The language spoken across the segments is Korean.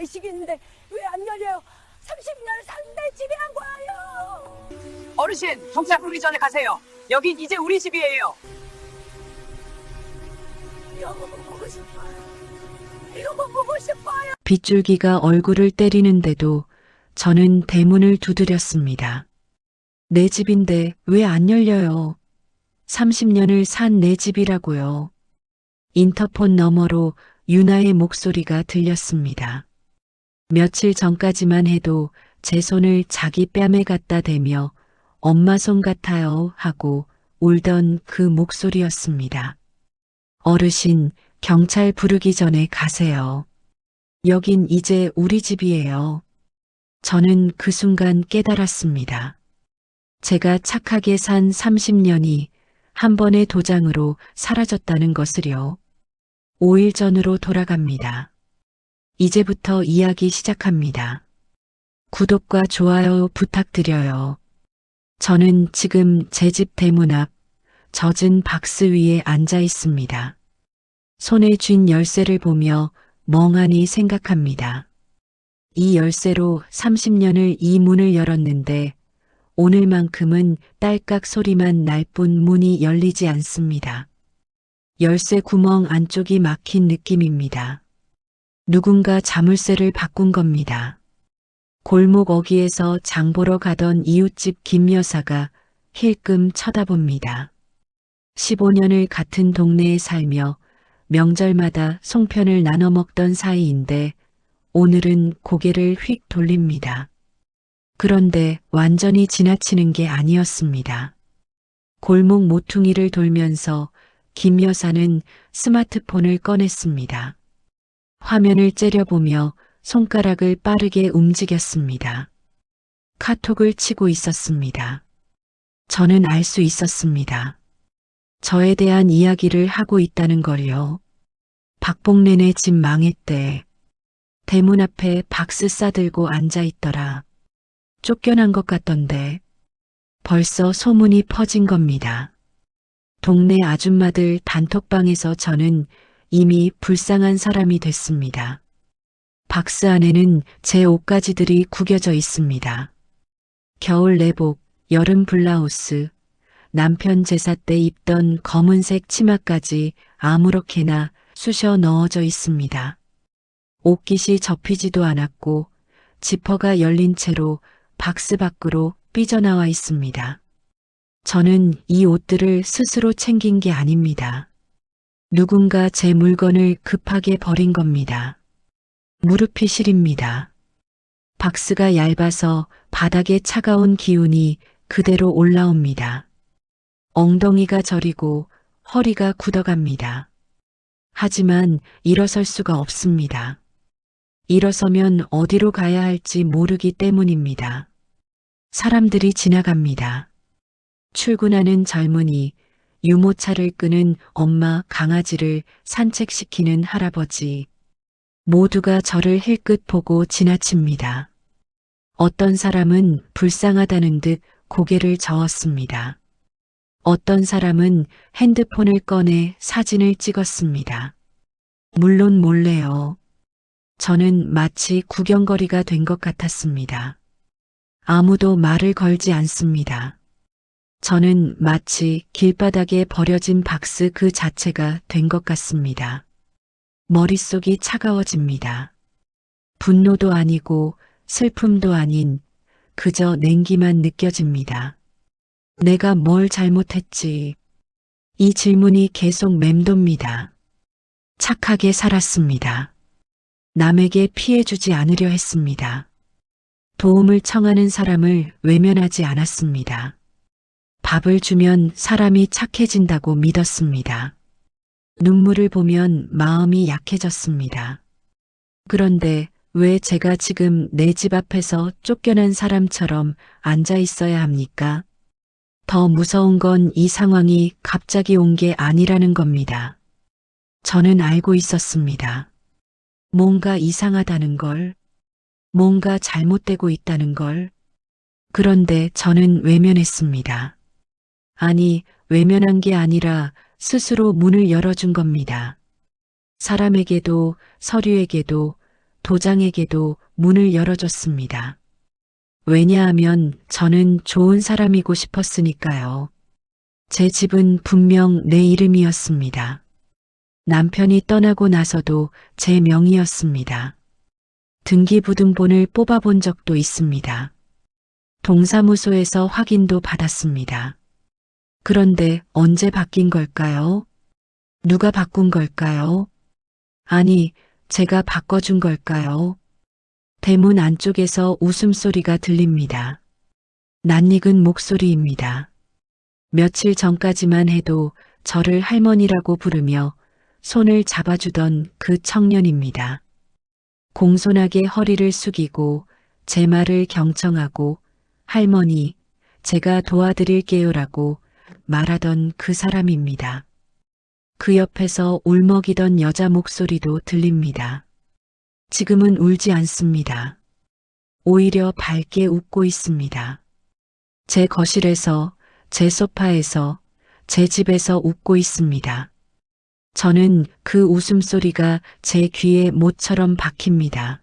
시기인데 왜 안 열려요? 30년을 산데 집에 안 와요. 어르신, 경찰 부르기 전에 가세요. 여긴 이제 우리 집이에요. 이거 보고 싶어요. 이거 보고 싶어요. 빗줄기가 얼굴을 때리는데도 저는 대문을 두드렸습니다. 내 집인데 왜 안 열려요? 30년을 산 내 집이라고요. 인터폰 너머로 유나의 목소리가 들렸습니다. 며칠 전까지만 해도 제 손을 자기 뺨에 갖다 대며 엄마 손 같아요 하고 울던 그 목소리였습니다. 어르신, 경찰 부르기 전에 가세요. 여긴 이제 우리 집이에요. 저는 그 순간 깨달았습니다. 제가 착하게 산 30년이 한 번의 도장으로 사라졌다는 것을요. 5일 전으로 돌아갑니다. 이제부터 이야기 시작합니다. 구독과 좋아요 부탁드려요. 저는 지금 제 집 대문 앞 젖은 박스 위에 앉아 있습니다. 손에 쥔 열쇠를 보며 멍하니 생각합니다. 이 열쇠로 30년을 이 문을 열었는데 오늘만큼은 딸깍 소리만 날 뿐 문이 열리지 않습니다. 열쇠 구멍 안쪽이 막힌 느낌입니다. 누군가 자물쇠를 바꾼 겁니다. 골목 어귀에서 장 보러 가던 이웃집 김 여사가 힐끔 쳐다봅니다. 15년을 같은 동네에 살며 명절마다 송편을 나눠 먹던 사이인데 오늘은 고개를 휙 돌립니다. 그런데 완전히 지나치는 게 아니었습니다. 골목 모퉁이를 돌면서 김 여사는 스마트폰을 꺼냈습니다. 화면을 째려보며 손가락을 빠르게 움직였습니다. 카톡을 치고 있었습니다. 저는 알 수 있었습니다. 저에 대한 이야기를 하고 있다는 걸요. 박봉래네 집 망했대. 대문 앞에 박스 싸들고 앉아 있더라. 쫓겨난 것 같던데. 벌써 소문이 퍼진 겁니다. 동네 아줌마들 단톡방에서 저는 이미 불쌍한 사람이 됐습니다. 박스 안에는 제 옷가지들이 구겨져 있습니다. 겨울 내복, 여름 블라우스, 남편 제사 때 입던 검은색 치마까지 아무렇게나 쑤셔 넣어져 있습니다. 옷깃이 접히지도 않았고 지퍼가 열린 채로 박스 밖으로 삐져나와 있습니다. 저는 이 옷들을 스스로 챙긴 게 아닙니다. 누군가 제 물건을 급하게 버린 겁니다. 무릎이 시립니다. 박스가 얇아서 바닥에 차가운 기운이 그대로 올라옵니다. 엉덩이가 저리고 허리가 굳어갑니다. 하지만 일어설 수가 없습니다. 일어서면 어디로 가야 할지 모르기 때문입니다. 사람들이 지나갑니다. 출근하는 젊은이, 유모차를 끄는 엄마, 강아지를 산책시키는 할아버지. 모두가 저를 힐끗 보고 지나칩니다. 어떤 사람은 불쌍하다는 듯 고개를 저었습니다. 어떤 사람은 핸드폰을 꺼내 사진을 찍었습니다. 물론 몰래요. 저는 마치 구경거리가 된 것 같았습니다. 아무도 말을 걸지 않습니다. 저는 마치 길바닥에 버려진 박스 그 자체가 된 것 같습니다. 머릿속이 차가워집니다. 분노도 아니고 슬픔도 아닌 그저 냉기만 느껴집니다. 내가 뭘 잘못했지? 이 질문이 계속 맴돕니다. 착하게 살았습니다. 남에게 피해 주지 않으려 했습니다. 도움을 청하는 사람을 외면하지 않았습니다. 밥을 주면 사람이 착해진다고 믿었습니다. 눈물을 보면 마음이 약해졌습니다. 그런데 왜 제가 지금 내 집 앞에서 쫓겨난 사람처럼 앉아 있어야 합니까? 더 무서운 건 이 상황이 갑자기 온 게 아니라는 겁니다. 저는 알고 있었습니다. 뭔가 이상하다는 걸, 뭔가 잘못되고 있다는 걸. 그런데 저는 외면했습니다. 아니, 외면한 게 아니라 스스로 문을 열어준 겁니다. 사람에게도 서류에게도 도장에게도 문을 열어줬습니다. 왜냐하면 저는 좋은 사람이고 싶었으니까요. 제 집은 분명 내 이름이었습니다. 남편이 떠나고 나서도 제 명의였습니다. 등기부등본을 뽑아본 적도 있습니다. 동사무소에서 확인도 받았습니다. 그런데 언제 바뀐 걸까요? 누가 바꾼 걸까요? 아니, 제가 바꿔준 걸까요? 대문 안쪽에서 웃음소리가 들립니다. 낯익은 목소리입니다. 며칠 전까지만 해도 저를 할머니라고 부르며 손을 잡아주던 그 청년입니다. 공손하게 허리를 숙이고 제 말을 경청하고 할머니, 제가 도와드릴게요라고 말하던 그 사람입니다. 그 옆에서 울먹이던 여자 목소리도 들립니다. 지금은 울지 않습니다. 오히려 밝게 웃고 있습니다. 제 거실에서, 제 소파에서, 제 집에서 웃고 있습니다. 저는 그 웃음소리가 제 귀에 못처럼 박힙니다.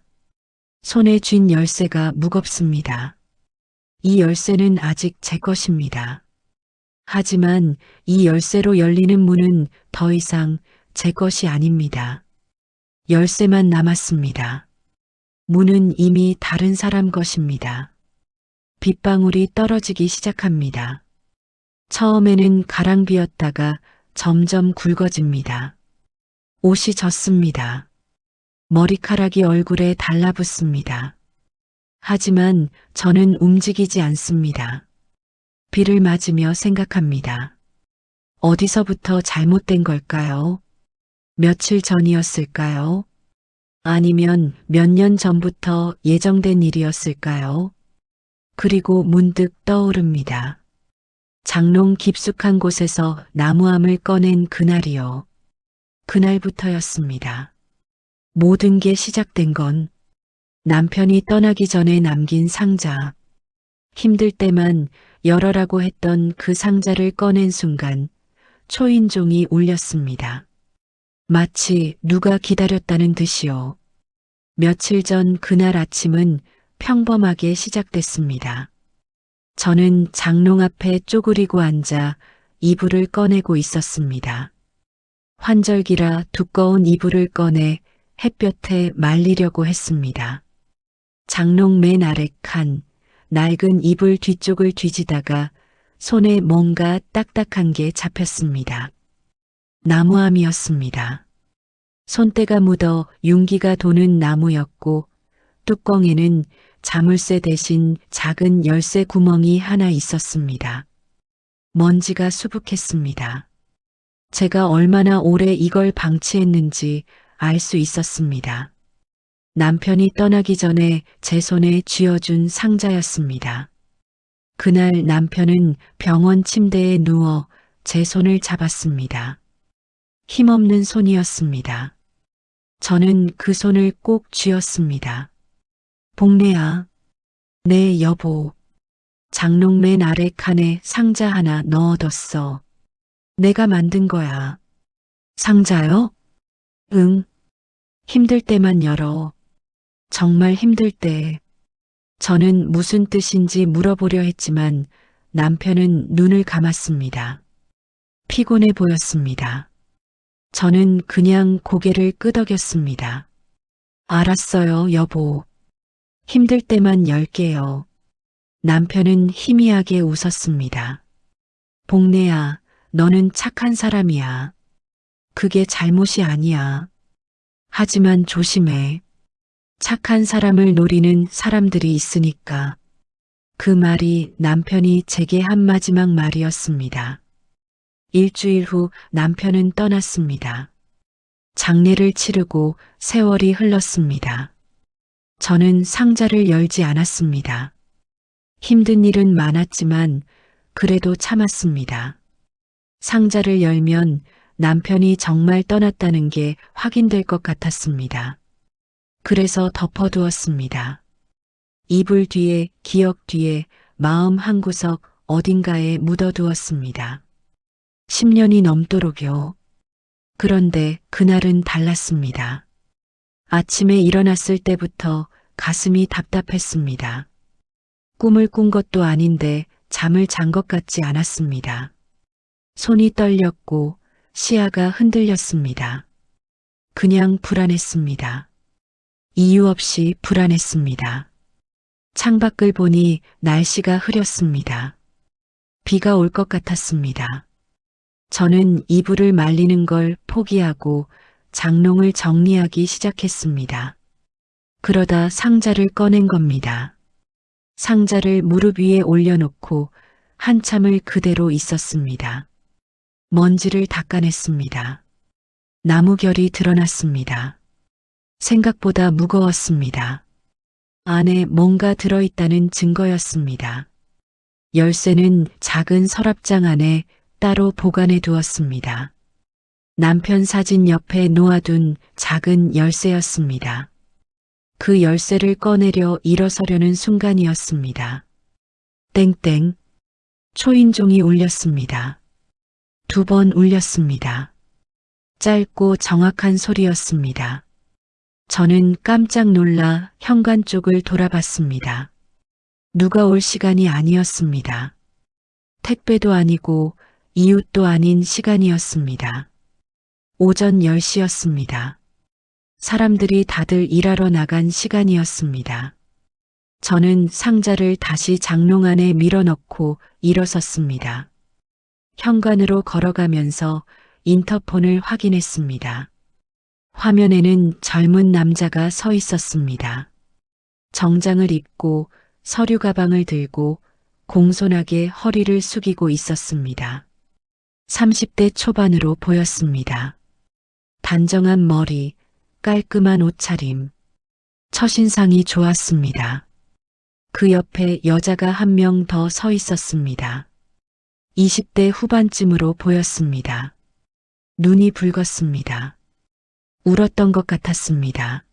손에 쥔 열쇠가 무겁습니다. 이 열쇠는 아직 제 것입니다. 하지만 이 열쇠로 열리는 문은 더 이상 제 것이 아닙니다. 열쇠만 남았습니다. 문은 이미 다른 사람 것입니다. 빗방울이 떨어지기 시작합니다. 처음에는 가랑비였다가 점점 굵어집니다. 옷이 젖습니다. 머리카락이 얼굴에 달라붙습니다. 하지만 저는 움직이지 않습니다. 비를 맞으며 생각합니다. 어디서부터 잘못된 걸까요? 며칠 전이었을까요? 아니면 몇 년 전부터 예정된 일이었을까요? 그리고 문득 떠오릅니다. 장롱 깊숙한 곳에서 나무함을 꺼낸 그날이요. 그날부터였습니다. 모든 게 시작된 건 남편이 떠나기 전에 남긴 상자. 힘들 때만 열어라고 했던 그 상자를 꺼낸 순간 초인종이 울렸습니다. 마치 누가 기다렸다는 듯이요. 며칠 전 그날 아침은 평범하게 시작됐습니다. 저는 장롱 앞에 쪼그리고 앉아 이불을 꺼내고 있었습니다. 환절기라 두꺼운 이불을 꺼내 햇볕에 말리려고 했습니다. 장롱 맨 아래 칸, 낡은 이불 뒤쪽을 뒤지다가 손에 뭔가 딱딱한 게 잡혔습니다. 나무함이었습니다. 손때가 묻어 윤기가 도는 나무였고 뚜껑에는 자물쇠 대신 작은 열쇠 구멍이 하나 있었습니다. 먼지가 수북했습니다. 제가 얼마나 오래 이걸 방치했는지 알 수 있었습니다. 남편이 떠나기 전에 제 손에 쥐어준 상자였습니다. 그날 남편은 병원 침대에 누워 제 손을 잡았습니다. 힘없는 손이었습니다. 저는 그 손을 꼭 쥐었습니다. 복래야, 네 여보. 장롱 맨 아래 칸에 상자 하나 넣어뒀어. 내가 만든 거야. 상자요? 응. 힘들 때만 열어. 정말 힘들 때. 저는 무슨 뜻인지 물어보려 했지만 남편은 눈을 감았습니다. 피곤해 보였습니다. 저는 그냥 고개를 끄덕였습니다. 알았어요, 여보. 힘들 때만 열게요. 남편은 희미하게 웃었습니다. 복래야, 너는 착한 사람이야. 그게 잘못이 아니야. 하지만 조심해. 착한 사람을 노리는 사람들이 있으니까. 그 말이 남편이 제게 한 마지막 말이었습니다. 일주일 후 남편은 떠났습니다. 장례를 치르고 세월이 흘렀습니다. 저는 상자를 열지 않았습니다. 힘든 일은 많았지만 그래도 참았습니다. 상자를 열면 남편이 정말 떠났다는 게 확인될 것 같았습니다. 그래서 덮어두었습니다. 이불 뒤에, 기억 뒤에, 마음 한구석 어딘가에 묻어두었습니다. 10년이 넘도록요. 그런데 그날은 달랐습니다. 아침에 일어났을 때부터 가슴이 답답했습니다. 꿈을 꾼 것도 아닌데 잠을 잔 것 같지 않았습니다. 손이 떨렸고 시야가 흔들렸습니다. 그냥 불안했습니다. 이유 없이 불안했습니다. 창밖을 보니 날씨가 흐렸습니다. 비가 올 것 같았습니다. 저는 이불을 말리는 걸 포기하고 장롱을 정리하기 시작했습니다. 그러다 상자를 꺼낸 겁니다. 상자를 무릎 위에 올려놓고 한참을 그대로 있었습니다. 먼지를 닦아냈습니다. 나무결이 드러났습니다. 생각보다 무거웠습니다. 안에 뭔가 들어있다는 증거였습니다. 열쇠는 작은 서랍장 안에 따로 보관해 두었습니다. 남편 사진 옆에 놓아둔 작은 열쇠였습니다. 그 열쇠를 꺼내려 일어서려는 순간이었습니다. 땡땡. 초인종이 울렸습니다. 2번 울렸습니다. 짧고 정확한 소리였습니다. 저는 깜짝 놀라 현관 쪽을 돌아봤습니다. 누가 올 시간이 아니었습니다. 택배도 아니고 이웃도 아닌 시간이었습니다. 오전 10시였습니다. 사람들이 다들 일하러 나간 시간이었습니다. 저는 상자를 다시 장롱 안에 밀어넣고 일어섰습니다. 현관으로 걸어가면서 인터폰을 확인했습니다. 화면에는 젊은 남자가 서 있었습니다. 정장을 입고 서류 가방을 들고 공손하게 허리를 숙이고 있었습니다. 30대 초반으로 보였습니다. 단정한 머리, 깔끔한 옷차림. 첫인상이 좋았습니다. 그 옆에 여자가 한 명 더 서 있었습니다. 20대 후반쯤으로 보였습니다. 눈이 붉었습니다. 울었던 것 같았습니다.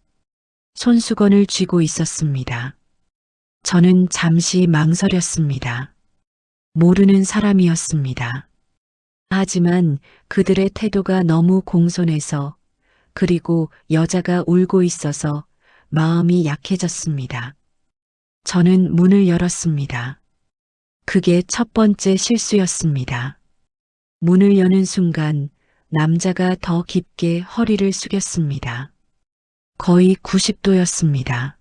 손수건을 쥐고 있었습니다. 저는 잠시 망설였습니다. 모르는 사람이었습니다. 하지만 그들의 태도가 너무 공손해서 그리고 여자가 울고 있어서 마음이 약해졌습니다. 저는 문을 열었습니다. 그게 첫 번째 실수였습니다. 문을 여는 순간 남자가 더 깊게 허리를 숙였습니다. 거의 90도였습니다.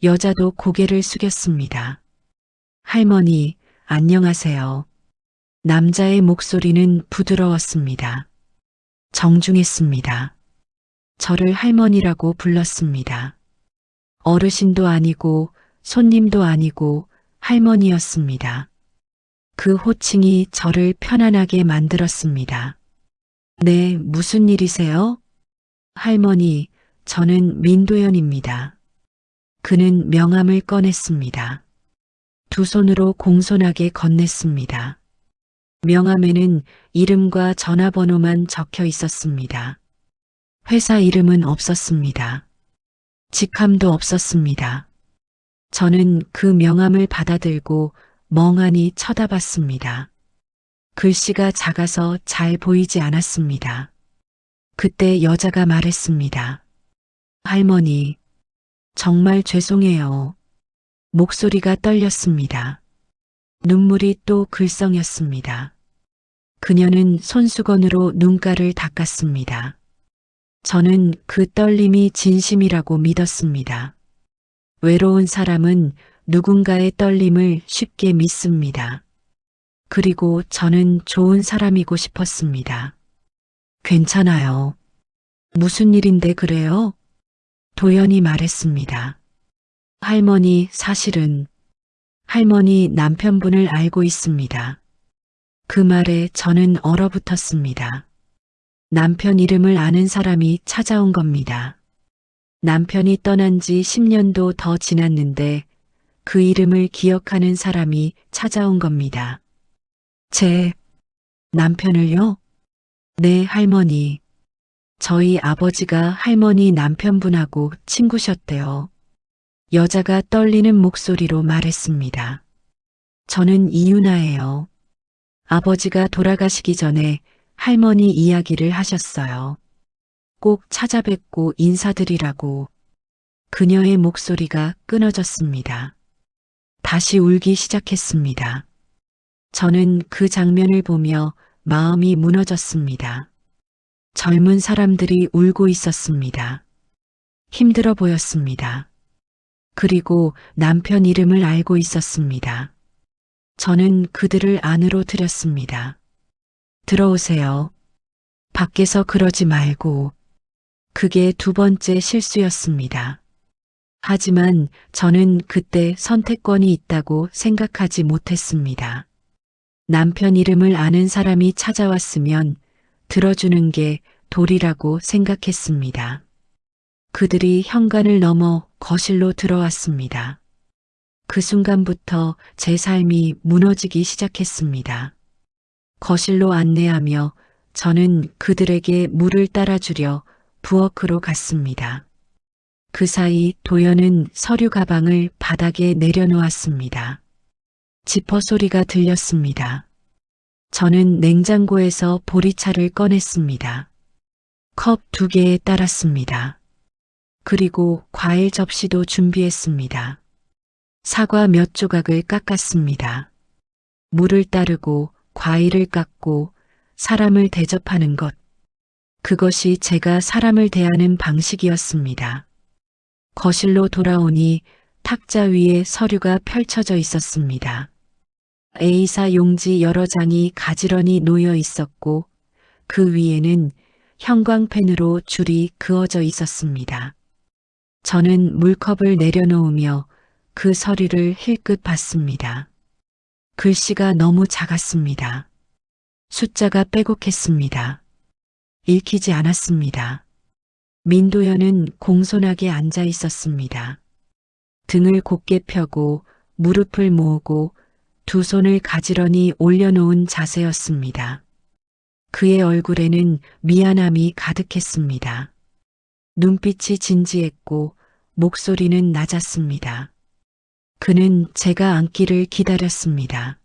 여자도 고개를 숙였습니다. 할머니, 안녕하세요. 남자의 목소리는 부드러웠습니다. 정중했습니다. 저를 할머니라고 불렀습니다. 어르신도 아니고 손님도 아니고 할머니였습니다. 그 호칭이 저를 편안하게 만들었습니다. 네, 무슨 일이세요? 할머니, 저는 민도연입니다. 그는 명함을 꺼냈습니다. 두 손으로 공손하게 건넸습니다. 명함에는 이름과 전화번호만 적혀 있었습니다. 회사 이름은 없었습니다. 직함도 없었습니다. 저는 그 명함을 받아들고 멍하니 쳐다봤습니다. 글씨가 작아서 잘 보이지 않았습니다. 그때 여자가 말했습니다. 할머니, 정말 죄송해요. 목소리가 떨렸습니다. 눈물이 또 글썽였습니다. 그녀는 손수건으로 눈가를 닦았습니다. 저는 그 떨림이 진심이라고 믿었습니다. 외로운 사람은 누군가의 떨림을 쉽게 믿습니다. 그리고 저는 좋은 사람이고 싶었습니다. 괜찮아요. 무슨 일인데 그래요? 도연이 말했습니다. 할머니, 사실은 할머니 남편분을 알고 있습니다. 그 말에 저는 얼어붙었습니다. 남편 이름을 아는 사람이 찾아온 겁니다. 남편이 떠난 지 10년도 더 지났는데 그 이름을 기억하는 사람이 찾아온 겁니다. 제 남편을요? 네, 할머니. 저희 아버지가 할머니 남편분하고 친구셨대요. 여자가 떨리는 목소리로 말했습니다. 저는 이윤아예요. 아버지가 돌아가시기 전에 할머니 이야기를 하셨어요. 꼭 찾아뵙고 인사드리라고. 그녀의 목소리가 끊어졌습니다. 다시 울기 시작했습니다. 저는 그 장면을 보며 마음이 무너졌습니다. 젊은 사람들이 울고 있었습니다. 힘들어 보였습니다. 그리고 남편 이름을 알고 있었습니다. 저는 그들을 안으로 들였습니다. 들어오세요. 밖에서 그러지 말고. 그게 두 번째 실수였습니다. 하지만 저는 그때 선택권이 있다고 생각하지 못했습니다. 남편 이름을 아는 사람이 찾아왔으면 들어주는 게 도리라고 생각했습니다. 그들이 현관을 넘어 거실로 들어왔습니다. 그 순간부터 제 삶이 무너지기 시작했습니다. 거실로 안내하며 저는 그들에게 물을 따라주려 부엌으로 갔습니다. 그 사이 도연은 서류 가방을 바닥에 내려놓았습니다. 지퍼 소리가 들렸습니다. 저는 냉장고에서 보리차를 꺼냈습니다. 컵 2개에 따랐습니다. 그리고 과일 접시도 준비했습니다. 사과 몇 조각을 깎았습니다. 물을 따르고 과일을 깎고 사람을 대접하는 것. 그것이 제가 사람을 대하는 방식이었습니다. 거실로 돌아오니 탁자 위에 서류가 펼쳐져 있었습니다. A사 용지 여러 장이 가지런히 놓여 있었고 그 위에는 형광펜으로 줄이 그어져 있었습니다. 저는 물컵을 내려놓으며 그 서류를 힐끗 봤습니다. 글씨가 너무 작았습니다. 숫자가 빼곡했습니다. 읽히지 않았습니다. 민도연은 공손하게 앉아 있었습니다. 등을 곧게 펴고 무릎을 모으고 두 손을 가지런히 올려놓은 자세였습니다. 그의 얼굴에는 미안함이 가득했습니다. 눈빛이 진지했고 목소리는 낮았습니다. 그는 제가 앉기를 기다렸습니다.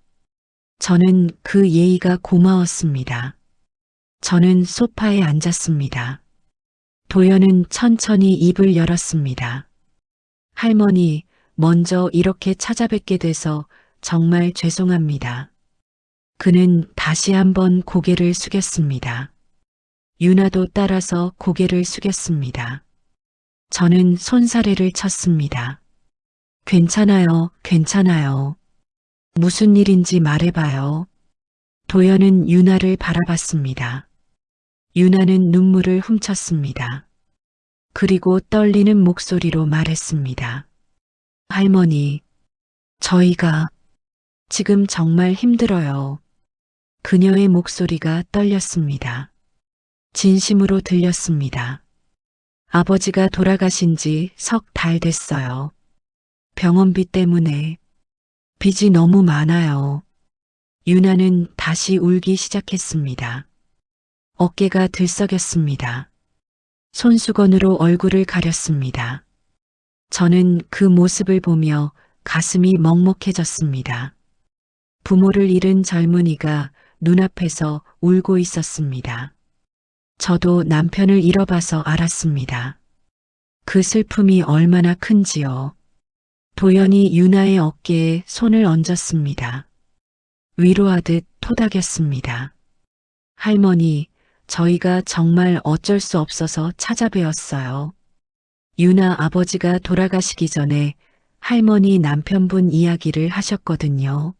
저는 그 예의가 고마웠습니다. 저는 소파에 앉았습니다. 도연은 천천히 입을 열었습니다. 할머니, 먼저 이렇게 찾아뵙게 돼서 정말 죄송합니다. 그는 다시 한번 고개를 숙였습니다. 유나도 따라서 고개를 숙였습니다. 저는 손사래를 쳤습니다. 괜찮아요, 괜찮아요. 무슨 일인지 말해봐요. 도연은 유나를 바라봤습니다. 유나는 눈물을 훔쳤습니다. 그리고 떨리는 목소리로 말했습니다. 할머니, 저희가 지금 정말 힘들어요. 그녀의 목소리가 떨렸습니다. 진심으로 들렸습니다. 아버지가 돌아가신 지 석 달 됐어요. 병원비 때문에 빚이 너무 많아요. 유나는 다시 울기 시작했습니다. 어깨가 들썩였습니다. 손수건으로 얼굴을 가렸습니다. 저는 그 모습을 보며 가슴이 먹먹해졌습니다. 부모를 잃은 젊은이가 눈앞에서 울고 있었습니다. 저도 남편을 잃어봐서 알았습니다. 그 슬픔이 얼마나 큰지요. 도연이 유나의 어깨에 손을 얹었습니다. 위로하듯 토닥였습니다. 할머니, 저희가 정말 어쩔 수 없어서 찾아뵈었어요. 유나 아버지가 돌아가시기 전에 할머니 남편분 이야기를 하셨거든요.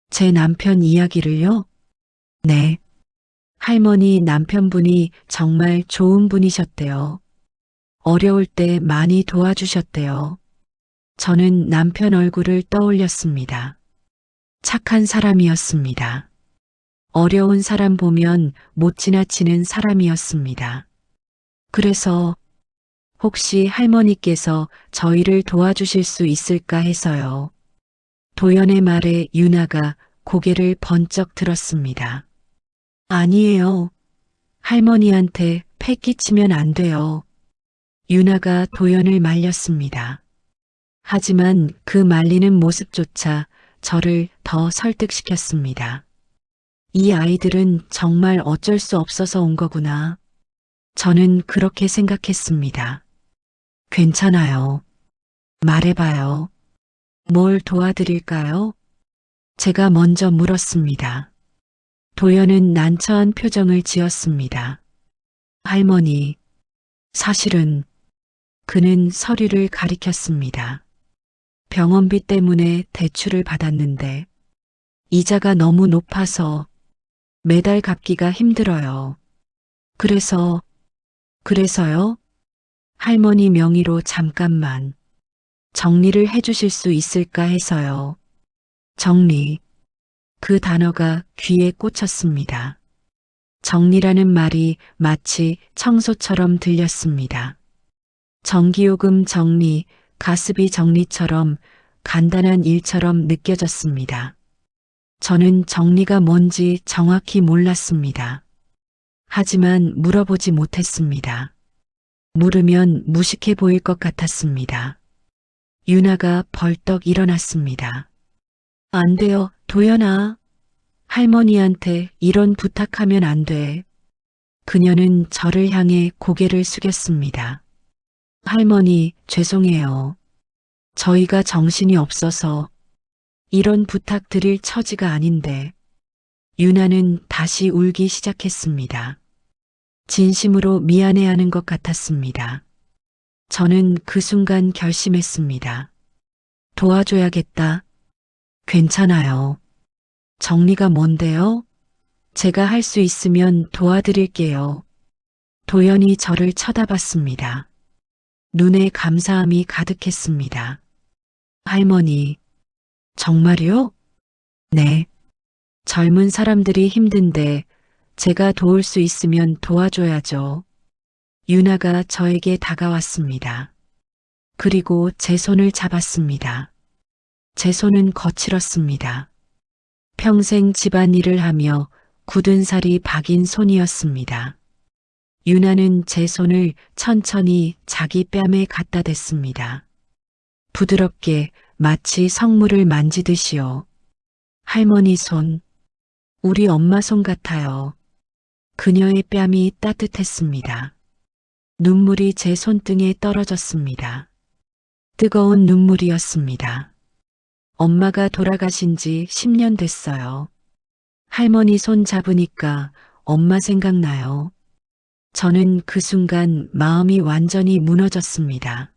제 남편 이야기를요? 네. 할머니 남편분이 정말 좋은 분이셨대요. 어려울 때 많이 도와주셨대요. 저는 남편 얼굴을 떠올렸습니다. 착한 사람이었습니다. 어려운 사람 보면 못 지나치는 사람이었습니다. 그래서 혹시 할머니께서 저희를 도와주실 수 있을까 해서요. 도연의 말에 유나가 고개를 번쩍 들었습니다. 아니에요. 할머니한테 패 끼치면 안 돼요. 유나가 도연을 말렸습니다. 하지만 그 말리는 모습조차 저를 더 설득시켰습니다. 이 아이들은 정말 어쩔 수 없어서 온 거구나. 저는 그렇게 생각했습니다. 괜찮아요. 말해봐요. 뭘 도와드릴까요? 제가 먼저 물었습니다. 도연은 난처한 표정을 지었습니다. 할머니, 사실은 그는 서류를 가리켰습니다. 병원비 때문에 대출을 받았는데 이자가 너무 높아서 매달 갚기가 힘들어요. 그래서요? 할머니 명의로 잠깐만 정리를 해주실 수 있을까 해서요. 정리. 그 단어가 귀에 꽂혔습니다. 정리라는 말이 마치 청소처럼 들렸습니다. 전기요금 정리, 가스비 정리처럼 간단한 일처럼 느껴졌습니다. 저는 정리가 뭔지 정확히 몰랐습니다. 하지만 물어보지 못했습니다. 물으면 무식해 보일 것 같았습니다. 유나가 벌떡 일어났습니다. 안 돼요, 도연아. 할머니한테 이런 부탁하면 안 돼. 그녀는 저를 향해 고개를 숙였습니다. 할머니, 죄송해요. 저희가 정신이 없어서 이런 부탁 드릴 처지가 아닌데. 유나는 다시 울기 시작했습니다. 진심으로 미안해하는 것 같았습니다. 저는 그 순간 결심했습니다. 도와줘야겠다. 괜찮아요. 정리가 뭔데요? 제가 할 수 있으면 도와드릴게요. 도연이 저를 쳐다봤습니다. 눈에 감사함이 가득했습니다. 할머니, 정말요? 네. 젊은 사람들이 힘든데 제가 도울 수 있으면 도와줘야죠. 유나가 저에게 다가왔습니다. 그리고 제 손을 잡았습니다. 제 손은 거칠었습니다. 평생 집안일을 하며 굳은 살이 박인 손이었습니다. 유나는 제 손을 천천히 자기 뺨에 갖다 댔습니다. 부드럽게 마치 성물을 만지듯이요. 할머니 손, 우리 엄마 손 같아요. 그녀의 뺨이 따뜻했습니다. 눈물이 제 손등에 떨어졌습니다. 뜨거운 눈물이었습니다. 엄마가 돌아가신 지 10년 됐어요. 할머니 손 잡으니까 엄마 생각나요. 저는 그 순간 마음이 완전히 무너졌습니다.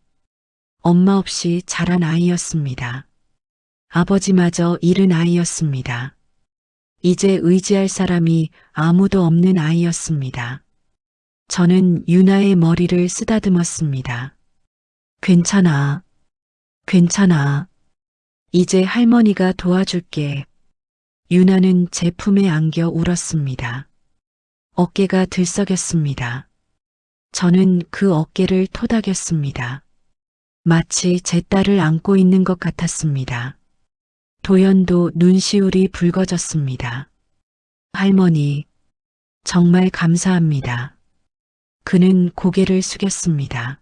엄마 없이 자란 아이였습니다. 아버지마저 잃은 아이였습니다. 이제 의지할 사람이 아무도 없는 아이였습니다. 저는 유나의 머리를 쓰다듬었습니다. 괜찮아. 이제 할머니가 도와줄게. 유나는 제 품에 안겨 울었습니다. 어깨가 들썩였습니다. 저는 그 어깨를 토닥였습니다. 마치 제 딸을 안고 있는 것 같았습니다. 도연도 눈시울이 붉어졌습니다. 할머니, 정말 감사합니다. 그는 고개를 숙였습니다.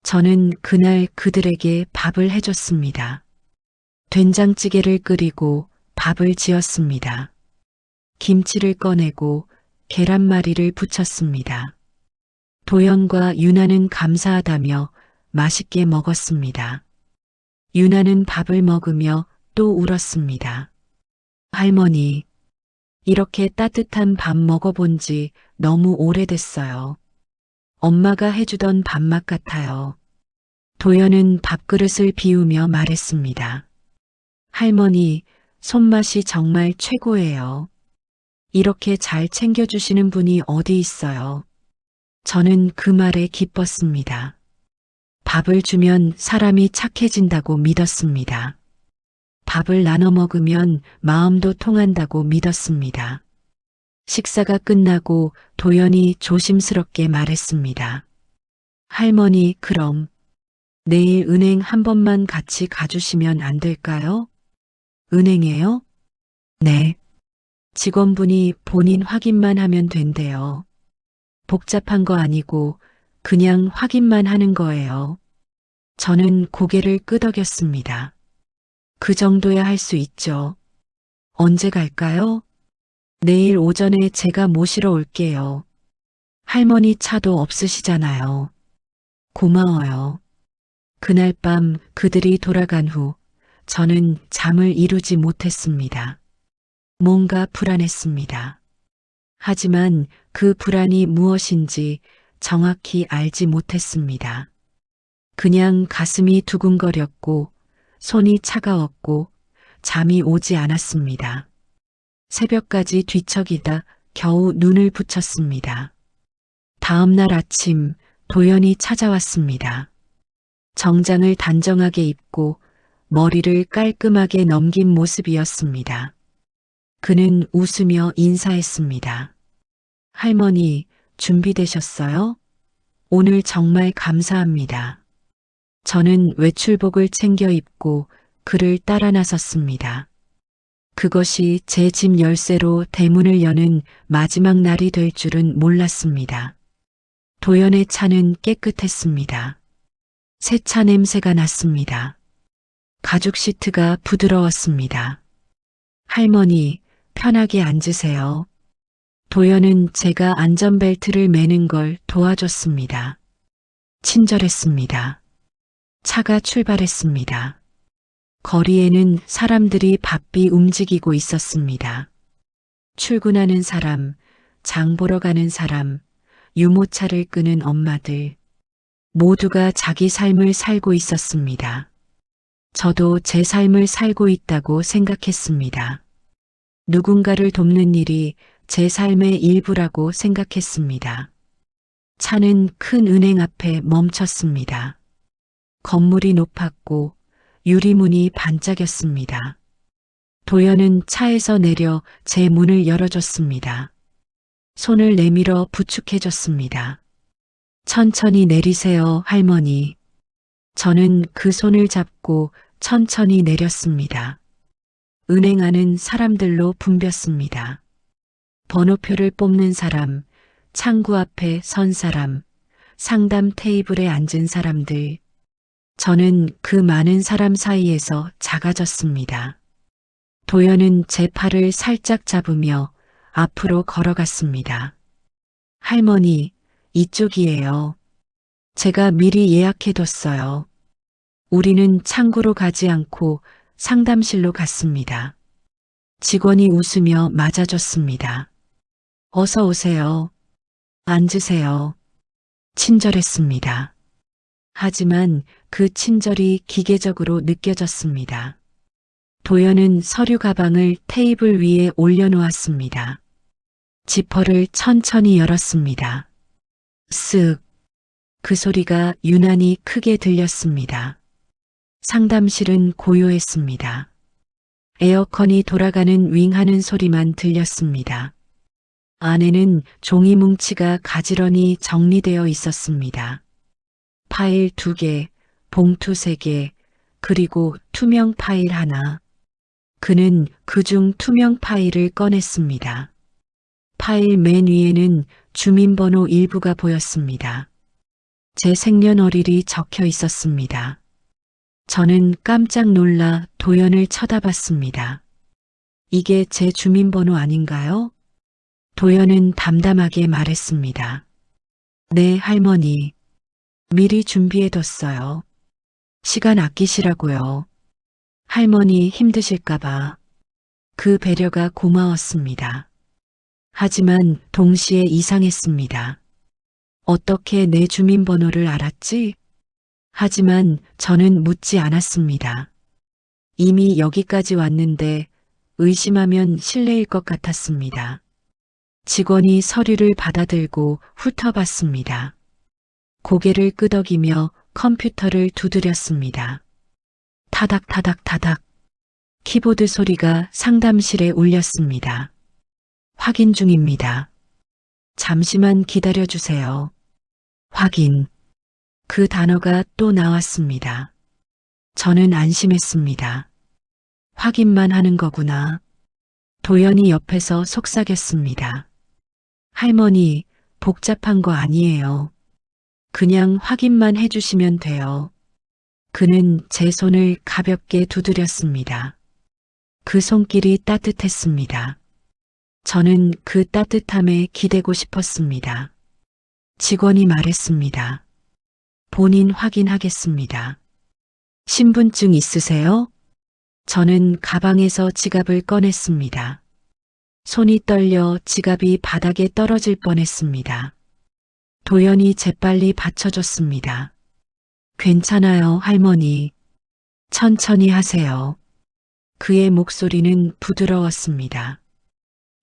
저는 그날 그들에게 밥을 해줬습니다. 된장찌개를 끓이고 밥을 지었습니다. 김치를 꺼내고 계란말이를 부쳤습니다. 도연과 유나는 감사하다며 맛있게 먹었습니다. 유나는 밥을 먹으며 또 울었습니다. 할머니, 이렇게 따뜻한 밥 먹어본 지 너무 오래됐어요. 엄마가 해주던 밥맛 같아요. 도연은 밥그릇을 비우며 말했습니다. 할머니, 손맛이 정말 최고예요. 이렇게 잘 챙겨주시는 분이 어디 있어요. 저는 그 말에 기뻤습니다. 밥을 주면 사람이 착해진다고 믿었습니다. 밥을 나눠 먹으면 마음도 통한다고 믿었습니다. 식사가 끝나고 도연이 조심스럽게 말했습니다. 할머니, 그럼 내일 은행 한 번만 같이 가주시면 안 될까요? 은행에요? 네. 직원분이 본인 확인만 하면 된대요. 복잡한 거 아니고 그냥 확인만 하는 거예요. 저는 고개를 끄덕였습니다. 그 정도야 할 수 있죠. 언제 갈까요? 내일 오전에 제가 모시러 올게요. 할머니 차도 없으시잖아요. 고마워요. 그날 밤 그들이 돌아간 후 저는 잠을 이루지 못했습니다. 뭔가 불안했습니다. 하지만 그 불안이 무엇인지 정확히 알지 못했습니다. 그냥 가슴이 두근거렸고 손이 차가웠고 잠이 오지 않았습니다. 새벽까지 뒤척이다 겨우 눈을 붙였습니다. 다음 날 아침 도연이 찾아왔습니다. 정장을 단정하게 입고 머리를 깔끔하게 넘긴 모습이었습니다. 그는 웃으며 인사했습니다. 할머니, 준비되셨어요? 오늘 정말 감사합니다. 저는 외출복을 챙겨 입고 그를 따라 나섰습니다. 그것이 제 집 열쇠로 대문을 여는 마지막 날이 될 줄은 몰랐습니다. 도연의 차는 깨끗했습니다. 새 차 냄새가 났습니다. 가죽 시트가 부드러웠습니다. 할머니, 편하게 앉으세요. 도연은 제가 안전벨트를 매는 걸 도와줬습니다. 친절했습니다. 차가 출발했습니다. 거리에는 사람들이 바삐 움직이고 있었습니다. 출근하는 사람, 장 보러 가는 사람, 유모차를 끄는 엄마들, 모두가 자기 삶을 살고 있었습니다. 저도 제 삶을 살고 있다고 생각했습니다. 누군가를 돕는 일이 제 삶의 일부라고 생각했습니다. 차는 큰 은행 앞에 멈췄습니다. 건물이 높았고 유리문이 반짝였습니다. 도연은 차에서 내려 제 문을 열어줬습니다. 손을 내밀어 부축해줬습니다. 천천히 내리세요, 할머니. 저는 그 손을 잡고 천천히 내렸습니다. 은행 안은 사람들로 붐볐습니다. 번호표를 뽑는 사람, 창구 앞에 선 사람, 상담 테이블에 앉은 사람들. 저는 그 많은 사람 사이에서 작아졌습니다. 도연은 제 팔을 살짝 잡으며 앞으로 걸어갔습니다. 할머니, 이쪽이에요. 제가 미리 예약해뒀어요. 우리는 창구로 가지 않고 상담실로 갔습니다. 직원이 웃으며 맞아줬습니다. 어서 오세요. 앉으세요. 친절했습니다. 하지만 그 친절이 기계적으로 느껴졌습니다. 도연은 서류 가방을 테이블 위에 올려놓았습니다. 지퍼를 천천히 열었습니다. 쓱. 그 소리가 유난히 크게 들렸습니다. 상담실은 고요했습니다. 에어컨이 돌아가는 윙하는 소리만 들렸습니다. 안에는 종이 뭉치가 가지런히 정리되어 있었습니다. 파일 2개, 봉투 3개, 그리고 투명 파일 하나. 그는 그중 투명 파일을 꺼냈습니다. 파일 맨 위에는 주민번호 일부가 보였습니다. 제 생년월일이 적혀 있었습니다. 저는 깜짝 놀라 도연을 쳐다봤습니다. 이게 제 주민번호 아닌가요? 도연은 담담하게 말했습니다. 네, 할머니. 미리 준비해뒀어요. 시간 아끼시라고요. 할머니 힘드실까봐. 그 배려가 고마웠습니다. 하지만 동시에 이상했습니다. 어떻게 내 주민번호를 알았지? 하지만 저는 묻지 않았습니다. 이미 여기까지 왔는데 의심하면 실례일 것 같았습니다. 직원이 서류를 받아들고 훑어봤습니다. 고개를 끄덕이며 컴퓨터를 두드렸습니다. 타닥타닥타닥. 키보드 소리가 상담실에 울렸습니다. 확인 중입니다. 잠시만 기다려주세요. 확인. 그 단어가 또 나왔습니다. 저는 안심했습니다. 확인만 하는 거구나. 도연이 옆에서 속삭였습니다. 할머니, 복잡한 거 아니에요. 그냥 확인만 해주시면 돼요. 그는 제 손을 가볍게 두드렸습니다. 그 손길이 따뜻했습니다. 저는 그 따뜻함에 기대고 싶었습니다. 직원이 말했습니다. 본인 확인하겠습니다. 신분증 있으세요? 저는 가방에서 지갑을 꺼냈습니다. 손이 떨려 지갑이 바닥에 떨어질 뻔했습니다. 도연이 재빨리 받쳐줬습니다. 괜찮아요, 할머니. 천천히 하세요. 그의 목소리는 부드러웠습니다.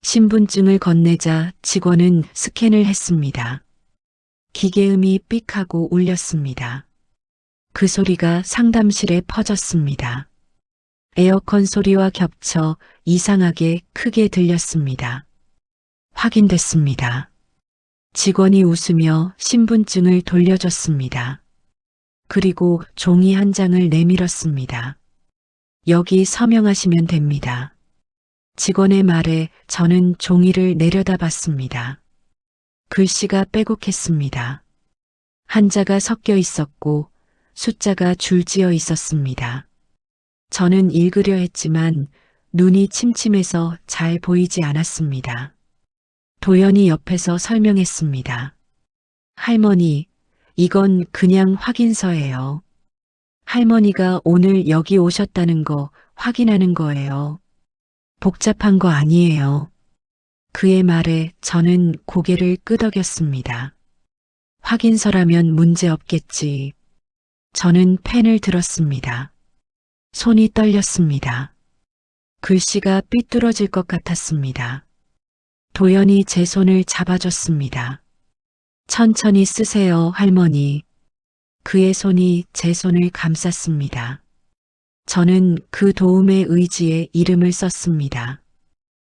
신분증을 건네자 직원은 스캔을 했습니다. 기계음이 삑 하고 울렸습니다. 그 소리가 상담실에 퍼졌습니다. 에어컨 소리와 겹쳐 이상하게 크게 들렸습니다. 확인됐습니다. 직원이 웃으며 신분증을 돌려줬습니다. 그리고 종이 한 장을 내밀었습니다. 여기 서명하시면 됩니다. 직원의 말에 저는 종이를 내려다봤습니다. 글씨가 빼곡했습니다. 한자가 섞여 있었고 숫자가 줄지어 있었습니다. 저는 읽으려 했지만 눈이 침침해서 잘 보이지 않았습니다. 도연이 옆에서 설명했습니다. 할머니, 이건 그냥 확인서예요. 할머니가 오늘 여기 오셨다는 거 확인하는 거예요. 복잡한 거 아니에요. 그의 말에 저는 고개를 끄덕였습니다. 확인서라면 문제 없겠지. 저는 펜을 들었습니다. 손이 떨렸습니다. 글씨가 삐뚤어질 것 같았습니다. 도연이 제 손을 잡아줬습니다. 천천히 쓰세요, 할머니. 그의 손이 제 손을 감쌌습니다. 저는 그 도움의 의지에 이름을 썼습니다.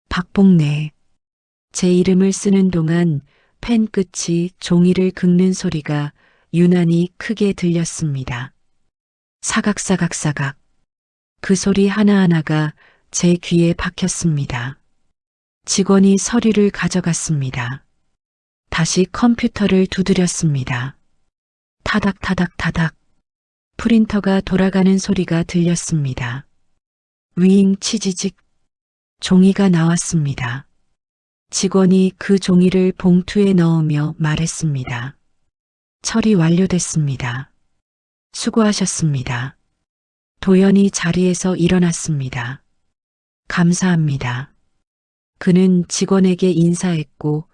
박봉래. 제 이름을 쓰는 동안 펜 끝이 종이를 긁는 소리가 유난히 크게 들렸습니다. 사각사각사각. 그 소리 하나하나가 제 귀에 박혔습니다. 직원이 서류를 가져갔습니다. 다시 컴퓨터를 두드렸습니다. 타닥타닥타닥. 프린터가 돌아가는 소리가 들렸습니다. 윙 치지직. 종이가 나왔습니다. 직원이 그 종이를 봉투에 넣으며 말했습니다. 처리 완료됐습니다. 수고하셨습니다. 도연이 자리에서 일어났습니다. 감사합니다. 그는 직원에게 인사했고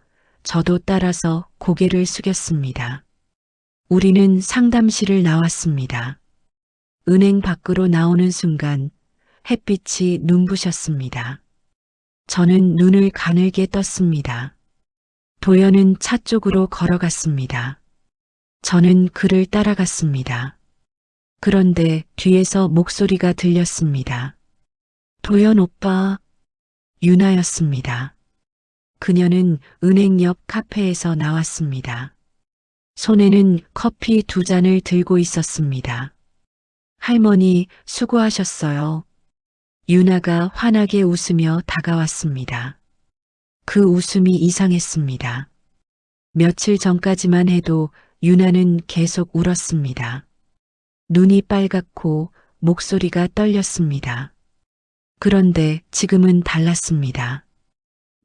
저도 따라서 고개를 숙였습니다. 우리는 상담실을 나왔습니다. 은행 밖으로 나오는 순간 햇빛이 눈부셨습니다. 저는 눈을 가늘게 떴습니다. 도연은 차 쪽으로 걸어갔습니다. 저는 그를 따라갔습니다. 그런데 뒤에서 목소리가 들렸습니다. 도연 오빠. 유나였습니다. 그녀는 은행 옆 카페에서 나왔습니다. 손에는 커피 2잔을 들고 있었습니다. 할머니, 수고하셨어요. 유나가 환하게 웃으며 다가왔습니다. 그 웃음이 이상했습니다. 며칠 전까지만 해도 유나는 계속 울었습니다. 눈이 빨갛고 목소리가 떨렸습니다. 그런데 지금은 달랐습니다.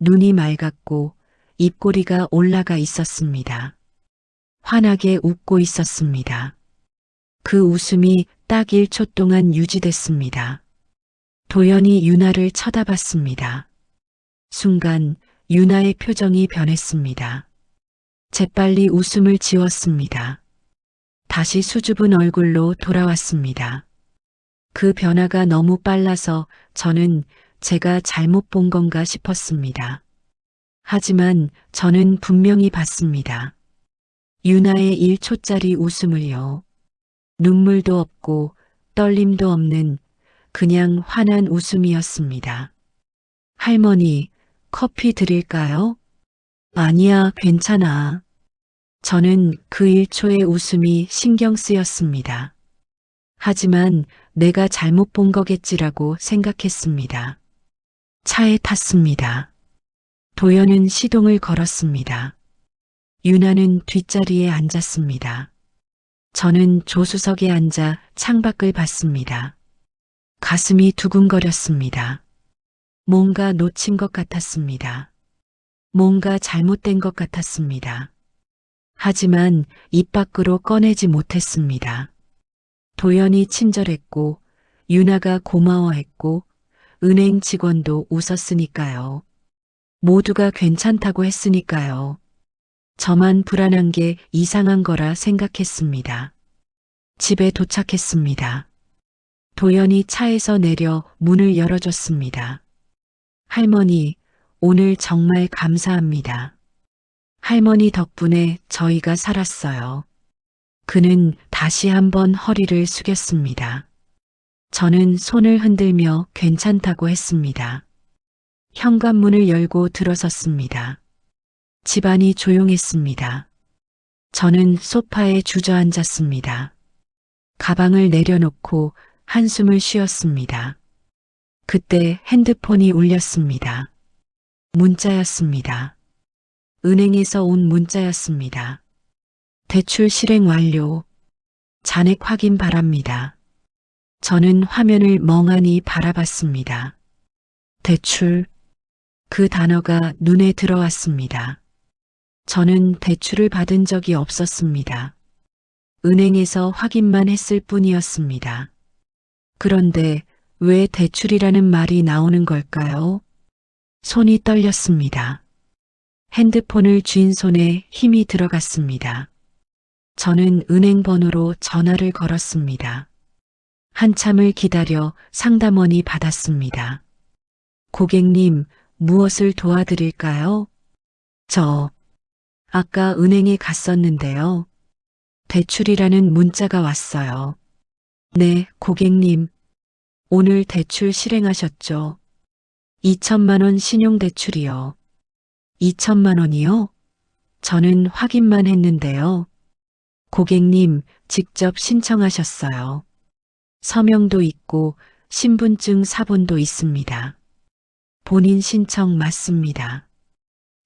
눈이 맑았고 입꼬리가 올라가 있었습니다. 환하게 웃고 있었습니다. 그 웃음이 딱 1초 동안 유지됐습니다. 도연이 유나를 쳐다봤습니다. 순간 유나의 표정이 변했습니다. 재빨리 웃음을 지웠습니다. 다시 수줍은 얼굴로 돌아왔습니다. 그 변화가 너무 빨라서 저는 제가 잘못 본 건가 싶었습니다. 하지만 저는 분명히 봤습니다. 유나의 1초짜리 웃음을요. 눈물도 없고 떨림도 없는 그냥 환한 웃음이었습니다. 할머니, 커피 드릴까요? 아니야, 괜찮아. 저는 그 1초의 웃음이 신경 쓰였습니다. 하지만 내가 잘못 본 거겠지라고 생각했습니다. 차에 탔습니다. 도연은 시동을 걸었습니다. 유나는 뒷자리에 앉았습니다. 저는 조수석에 앉아 창밖을 봤습니다. 가슴이 두근거렸습니다. 뭔가 놓친 것 같았습니다. 뭔가 잘못된 것 같았습니다. 하지만 입 밖으로 꺼내지 못했습니다. 도연이 친절했고, 유나가 고마워했고, 은행 직원도 웃었으니까요. 모두가 괜찮다고 했으니까요. 저만 불안한 게 이상한 거라 생각했습니다. 집에 도착했습니다. 도연이 차에서 내려 문을 열어줬습니다. 할머니, 오늘 정말 감사합니다. 할머니 덕분에 저희가 살았어요. 그는 다시 한번 허리를 숙였습니다. 저는 손을 흔들며 괜찮다고 했습니다. 현관문을 열고 들어섰습니다. 집안이 조용했습니다. 저는 소파에 주저앉았습니다. 가방을 내려놓고 한숨을 쉬었습니다. 그때 핸드폰이 울렸습니다. 문자였습니다. 은행에서 온 문자였습니다. 대출 실행 완료. 잔액 확인 바랍니다. 저는 화면을 멍하니 바라봤습니다. 대출. 그 단어가 눈에 들어왔습니다. 저는 대출을 받은 적이 없었습니다. 은행에서 확인만 했을 뿐이었습니다. 그런데 왜 대출이라는 말이 나오는 걸까요? 손이 떨렸습니다. 핸드폰을 쥔 손에 힘이 들어갔습니다. 저는 은행 번호로 전화를 걸었습니다. 한참을 기다려 상담원이 받았습니다. 고객님, 무엇을 도와드릴까요? 아까 은행에 갔었는데요. 대출이라는 문자가 왔어요. 네, 고객님. 오늘 대출 실행하셨죠? 2천만 원 신용대출이요. 2천만 원이요? 저는 확인만 했는데요. 고객님, 직접 신청하셨어요. 서명도 있고 신분증 사본도 있습니다. 본인 신청 맞습니다.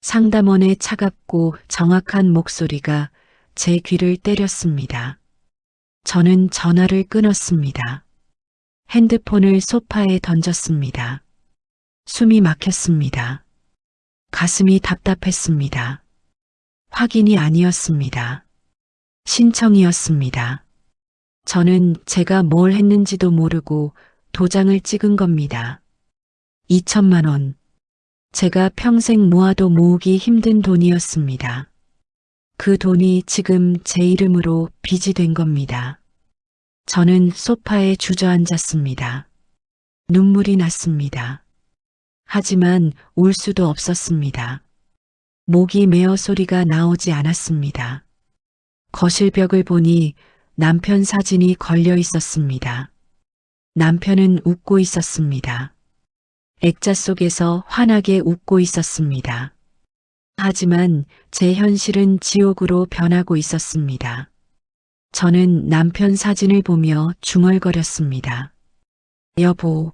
상담원의 차갑고 정확한 목소리가 제 귀를 때렸습니다. 저는 전화를 끊었습니다. 핸드폰을 소파에 던졌습니다. 숨이 막혔습니다. 가슴이 답답했습니다. 확인이 아니었습니다. 신청이었습니다. 저는 제가 뭘 했는지도 모르고 도장을 찍은 겁니다. 2천만 원. 제가 평생 모아도 모으기 힘든 돈이었습니다. 그 돈이 지금 제 이름으로 빚이 된 겁니다. 저는 소파에 주저앉았습니다. 눈물이 났습니다. 하지만 울 수도 없었습니다. 목이 메어 소리가 나오지 않았습니다. 거실 벽을 보니 남편 사진이 걸려 있었습니다. 남편은 웃고 있었습니다. 액자 속에서 환하게 웃고 있었습니다. 하지만 제 현실은 지옥으로 변하고 있었습니다. 저는 남편 사진을 보며 중얼거렸습니다. 여보,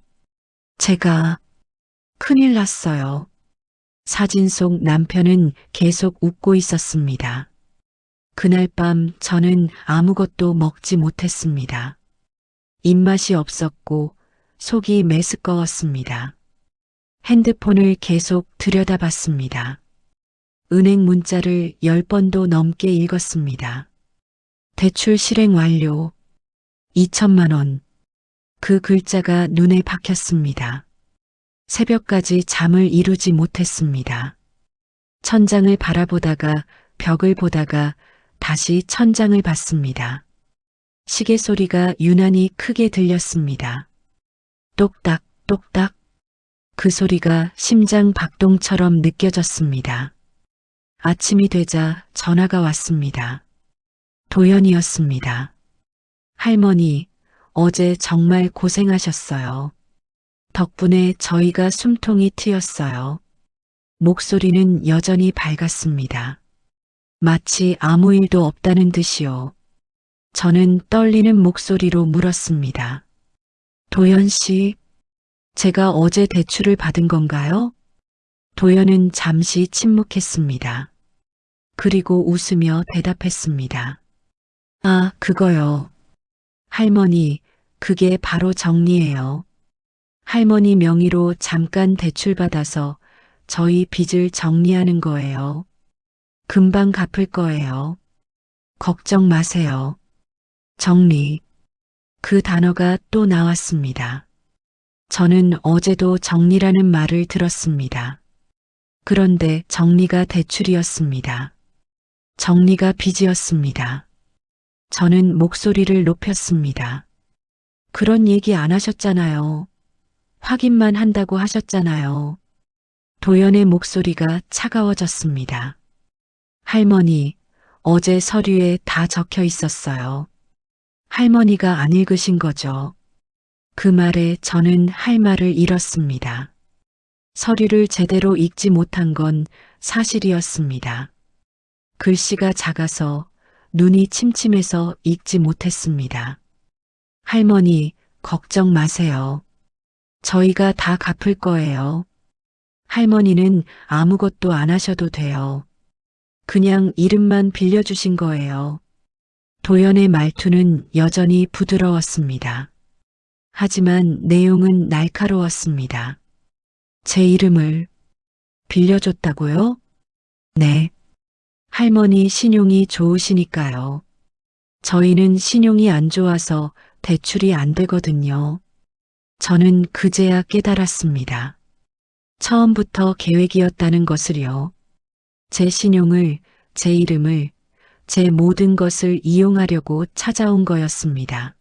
제가 큰일 났어요. 사진 속 남편은 계속 웃고 있었습니다. 그날 밤 저는 아무것도 먹지 못했습니다. 입맛이 없었고 속이 메스꺼웠습니다. 핸드폰을 계속 들여다봤습니다. 은행 문자를 10번도 넘게 읽었습니다. 대출 실행 완료. 2천만 원. 그 글자가 눈에 박혔습니다. 새벽까지 잠을 이루지 못했습니다. 천장을 바라보다가 벽을 보다가 다시 천장을 봤습니다. 시계 소리가 유난히 크게 들렸습니다. 똑딱, 똑딱. 그 소리가 심장 박동처럼 느껴졌습니다. 아침이 되자 전화가 왔습니다. 도연이었습니다. 할머니, 어제 정말 고생하셨어요. 덕분에 저희가 숨통이 트였어요. 목소리는 여전히 밝았습니다. 마치 아무 일도 없다는 듯이요. 저는 떨리는 목소리로 물었습니다. 도연 씨, 제가 어제 대출을 받은 건가요? 도연은 잠시 침묵했습니다. 그리고 웃으며 대답했습니다. 아, 그거요. 할머니, 그게 바로 정리예요. 할머니 명의로 잠깐 대출받아서 저희 빚을 정리하는 거예요. 금방 갚을 거예요. 걱정 마세요. 정리. 그 단어가 또 나왔습니다. 저는 어제도 정리라는 말을 들었습니다. 그런데 정리가 대출이었습니다. 정리가 빚이었습니다. 저는 목소리를 높였습니다. 그런 얘기 안 하셨잖아요. 확인만 한다고 하셨잖아요. 도연의 목소리가 차가워졌습니다. 할머니, 어제 서류에 다 적혀 있었어요. 할머니가 안 읽으신 거죠. 그 말에 저는 할 말을 잃었습니다. 서류를 제대로 읽지 못한 건 사실이었습니다. 글씨가 작아서 눈이 침침해서 읽지 못했습니다. 할머니, 걱정 마세요. 저희가 다 갚을 거예요. 할머니는 아무것도 안 하셔도 돼요. 그냥 이름만 빌려주신 거예요. 도연의 말투는 여전히 부드러웠습니다. 하지만 내용은 날카로웠습니다. 제 이름을 빌려줬다고요? 네. 할머니 신용이 좋으시니까요. 저희는 신용이 안 좋아서 대출이 안 되거든요. 저는 그제야 깨달았습니다. 처음부터 계획이었다는 것을요. 제 신용을, 제 이름을, 제 모든 것을 이용하려고 찾아온 거였습니다.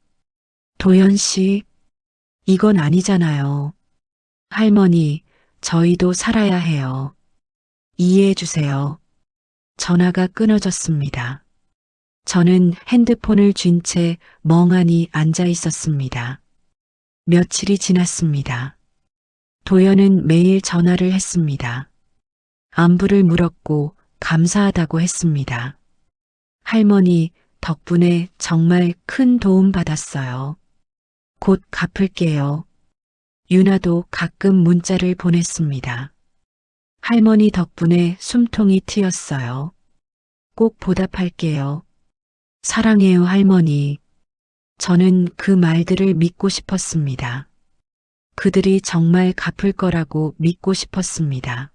도연 씨, 이건 아니잖아요. 할머니, 저희도 살아야 해요. 이해해 주세요. 전화가 끊어졌습니다. 저는 핸드폰을 쥔 채 멍하니 앉아 있었습니다. 며칠이 지났습니다. 도연은 매일 전화를 했습니다. 안부를 물었고 감사하다고 했습니다. 할머니 덕분에 정말 큰 도움 받았어요. 곧 갚을게요. 유나도 가끔 문자를 보냈습니다. 할머니 덕분에 숨통이 트였어요. 꼭 보답할게요. 사랑해요, 할머니. 저는 그 말들을 믿고 싶었습니다. 그들이 정말 갚을 거라고 믿고 싶었습니다.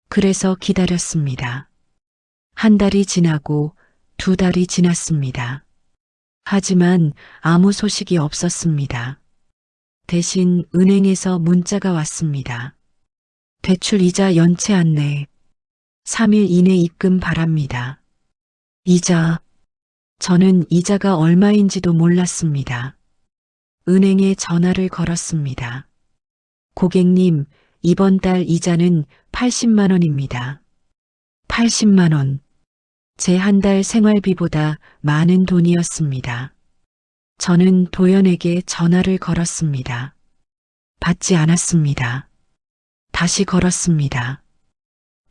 그래서 기다렸습니다. 한 달이 지나고 2달이 지났습니다. 하지만 아무 소식이 없었습니다. 대신 은행에서 문자가 왔습니다. 대출 이자 연체 안내. 3일 이내 입금 바랍니다. 이자. 저는 이자가 얼마인지도 몰랐습니다. 은행에 전화를 걸었습니다. 고객님, 이번 달 이자는 80만 원입니다. 80만 원. 제 한 달 생활비보다 많은 돈이었습니다. 저는 도연에게 전화를 걸었습니다. 받지 않았습니다. 다시 걸었습니다.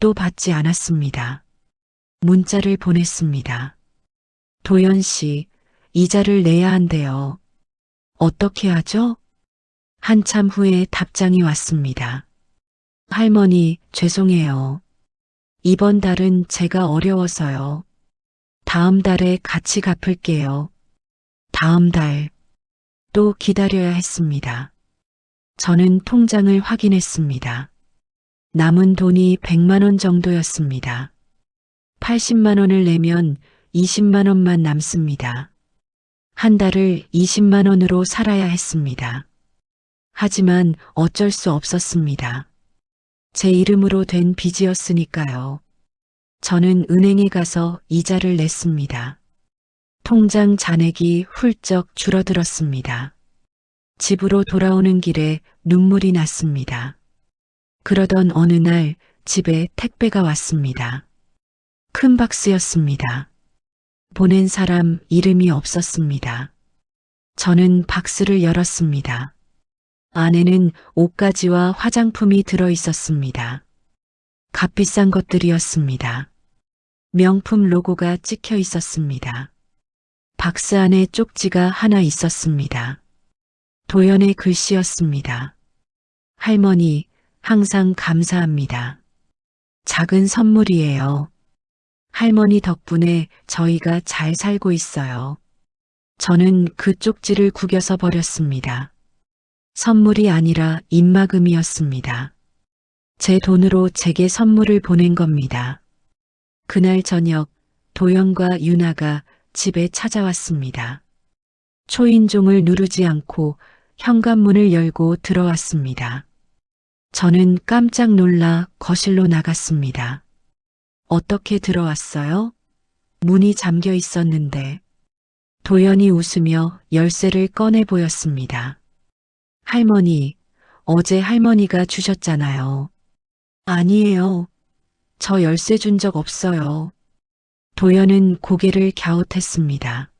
또 받지 않았습니다. 문자를 보냈습니다. 도연 씨, 이자를 내야 한대요. 어떻게 하죠? 한참 후에 답장이 왔습니다. 할머니, 죄송해요. 이번 달은 제가 어려워서요. 다음 달에 같이 갚을게요. 다음 달. 또 기다려야 했습니다. 저는 통장을 확인했습니다. 남은 돈이 100만 원 정도였습니다. 80만 원을 내면 20만 원만 남습니다. 한 달을 20만 원으로 살아야 했습니다. 하지만 어쩔 수 없었습니다. 제 이름으로 된 빚이었으니까요. 저는 은행에 가서 이자를 냈습니다. 통장 잔액이 훌쩍 줄어들었습니다. 집으로 돌아오는 길에 눈물이 났습니다. 그러던 어느 날 집에 택배가 왔습니다. 큰 박스였습니다. 보낸 사람 이름이 없었습니다. 저는 박스를 열었습니다. 안에는 옷가지와 화장품이 들어 있었습니다. 값비싼 것들이었습니다. 명품 로고가 찍혀 있었습니다. 박스 안에 쪽지가 하나 있었습니다. 도연의 글씨였습니다. 할머니, 항상 감사합니다. 작은 선물이에요. 할머니 덕분에 저희가 잘 살고 있어요. 저는 그 쪽지를 구겨서 버렸습니다. 선물이 아니라 입막음이었습니다. 제 돈으로 제게 선물을 보낸 겁니다. 그날 저녁 도연과 유나가 집에 찾아왔습니다. 초인종을 누르지 않고 현관문을 열고 들어왔습니다. 저는 깜짝 놀라 거실로 나갔습니다. 어떻게 들어왔어요? 문이 잠겨 있었는데. 도연이 웃으며 열쇠를 꺼내 보였습니다. 할머니, 어제 할머니가 주셨잖아요. 아니에요. 저 열쇠 준 적 없어요. 도연은 고개를 갸웃했습니다.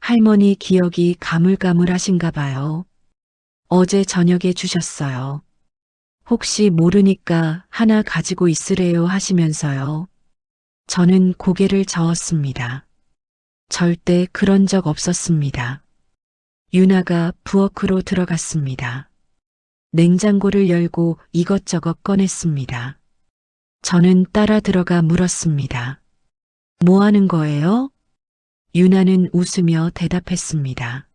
할머니 기억이 가물가물하신가 봐요. 어제 저녁에 주셨어요. 혹시 모르니까 하나 가지고 있으래요 하시면서요. 저는 고개를 저었습니다. 절대 그런 적 없었습니다. 유나가 부엌으로 들어갔습니다. 냉장고를 열고 이것저것 꺼냈습니다. 저는 따라 들어가 물었습니다. 뭐 하는 거예요? 유나는 웃으며 대답했습니다.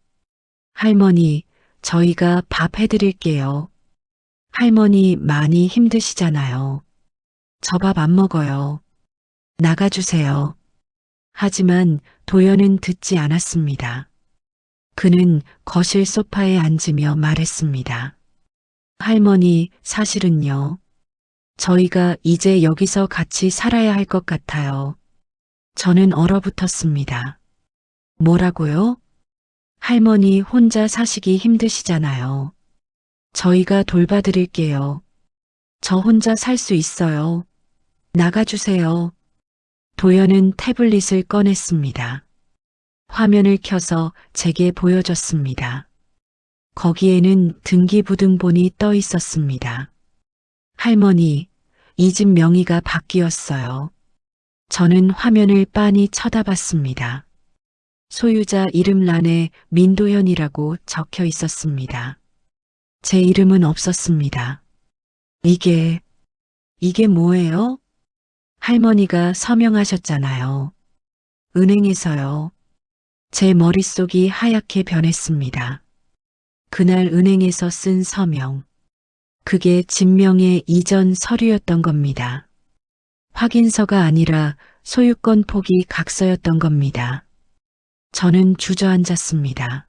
할머니, 저희가 밥 해드릴게요. 할머니 많이 힘드시잖아요. 저 밥 안 먹어요. 나가주세요. 하지만 도연은 듣지 않았습니다. 그는 거실 소파에 앉으며 말했습니다. 할머니, 사실은요. 저희가 이제 여기서 같이 살아야 할 것 같아요. 저는 얼어붙었습니다. 뭐라고요? 할머니 혼자 사시기 힘드시잖아요. 저희가 돌봐드릴게요. 저 혼자 살 수 있어요. 나가주세요. 도연은 태블릿을 꺼냈습니다. 화면을 켜서 제게 보여줬습니다. 거기에는 등기부등본이 떠 있었습니다. 할머니, 이 집 명의가 바뀌었어요. 저는 화면을 빤히 쳐다봤습니다. 소유자 이름란에 민도현이라고 적혀 있었습니다. 제 이름은 없었습니다. 이게 뭐예요? 할머니가 서명하셨잖아요. 은행에서요. 제 머릿속이 하얗게 변했습니다. 그날 은행에서 쓴 서명. 그게 진명의 이전 서류였던 겁니다. 확인서가 아니라 소유권 포기 각서였던 겁니다. 저는 주저앉았습니다.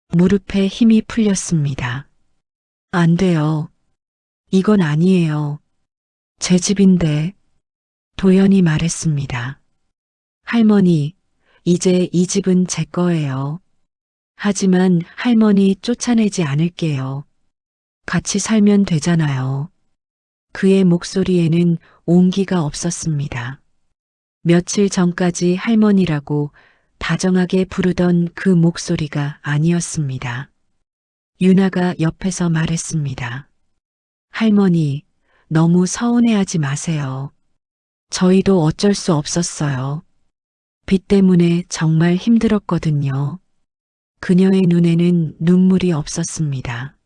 무릎에 힘이 풀렸습니다. 안 돼요. 이건 아니에요. 제 집인데. 도연이 말했습니다. 할머니, 이제 이 집은 제 거예요. 하지만 할머니 쫓아내지 않을게요. 같이 살면 되잖아요. 그의 목소리에는 온기가 없었습니다. 며칠 전까지 할머니라고 다정하게 부르던 그 목소리가 아니었습니다. 유나가 옆에서 말했습니다. 할머니, 너무 서운해하지 마세요. 저희도 어쩔 수 없었어요. 빚 때문에 정말 힘들었거든요. 그녀의 눈에는 눈물이 없었습니다.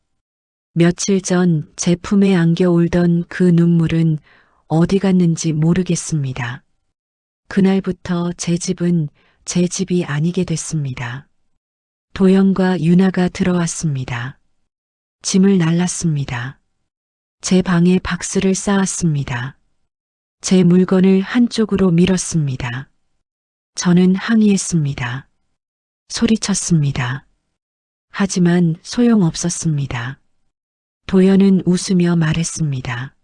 며칠 전 제 품에 안겨 울던 그 눈물은 어디 갔는지 모르겠습니다. 그날부터 제 집은 제 집이 아니게 됐습니다. 도연과 유나가 들어왔습니다. 짐을 날랐습니다. 제 방에 박스를 쌓았습니다. 제 물건을 한쪽으로 밀었습니다. 저는 항의했습니다. 소리쳤습니다. 하지만 소용없었습니다. 도연은 웃으며 말했습니다.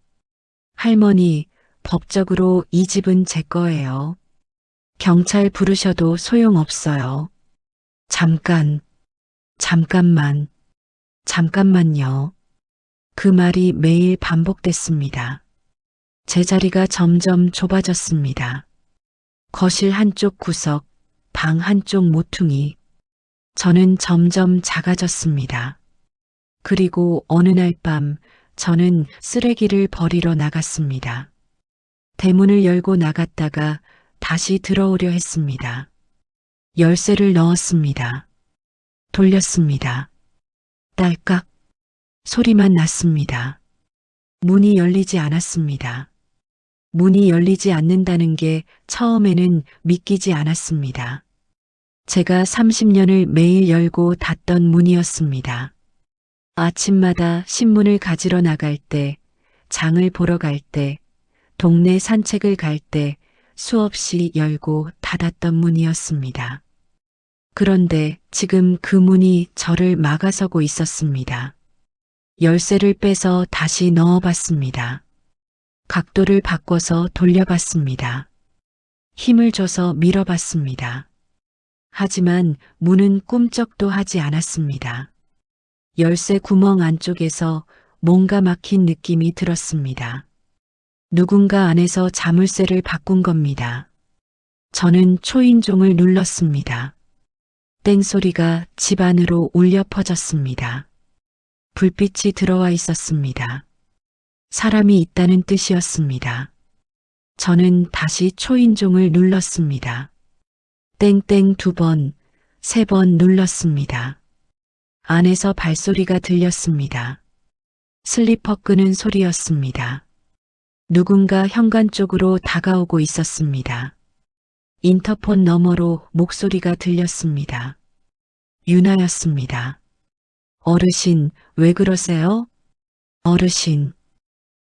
할머니, 법적으로 이 집은 제 거예요. 경찰 부르셔도 소용없어요. 잠깐만요. 그 말이 매일 반복됐습니다. 제 자리가 점점 좁아졌습니다. 거실 한쪽 구석, 방 한쪽 모퉁이. 저는 점점 작아졌습니다. 그리고 어느 날 밤 저는 쓰레기를 버리러 나갔습니다. 대문을 열고 나갔다가 다시 들어오려 했습니다. 열쇠를 넣었습니다. 돌렸습니다. 딸깍 소리만 났습니다. 문이 열리지 않았습니다. 문이 열리지 않는다는 게 처음에는 믿기지 않았습니다. 제가 30년을 매일 열고 닫던 문이었습니다. 아침마다 신문을 가지러 나갈 때, 장을 보러 갈 때, 동네 산책을 갈 때, 수없이 열고 닫았던 문이었습니다. 그런데 지금 그 문이 저를 막아서고 있었습니다. 열쇠를 빼서 다시 넣어봤습니다. 각도를 바꿔서 돌려봤습니다. 힘을 줘서 밀어봤습니다. 하지만 문은 꿈쩍도 하지 않았습니다. 열쇠 구멍 안쪽에서 뭔가 막힌 느낌이 들었습니다. 누군가 안에서 자물쇠를 바꾼 겁니다. 저는 초인종을 눌렀습니다. 땡소리가 집 안으로 울려 퍼졌습니다. 불빛이 들어와 있었습니다. 사람이 있다는 뜻이었습니다. 저는 다시 초인종을 눌렀습니다. 땡땡 2번, 3번 눌렀습니다. 안에서 발소리가 들렸습니다. 슬리퍼 끄는 소리였습니다. 누군가 현관 쪽으로 다가오고 있었습니다. 인터폰 너머로 목소리가 들렸습니다. 유나였습니다. 어르신, 왜 그러세요? 어르신.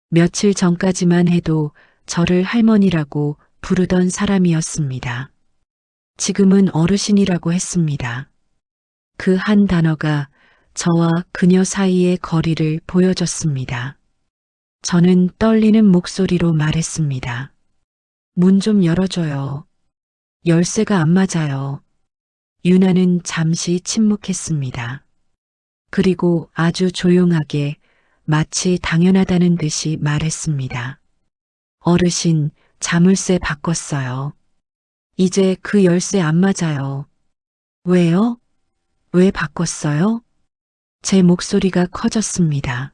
며칠 전까지만 해도 저를 할머니라고 부르던 사람이었습니다. 지금은 어르신이라고 했습니다. 그 한 단어가 저와 그녀 사이의 거리를 보여줬습니다. 저는 떨리는 목소리로 말했습니다. 문 좀 열어줘요. 열쇠가 안 맞아요. 유나는 잠시 침묵했습니다. 그리고 아주 조용하게 마치 당연하다는 듯이 말했습니다. 어르신, 자물쇠 바꿨어요. 이제 그 열쇠 안 맞아요. 왜요? 왜 바꿨어요? 제 목소리가 커졌습니다.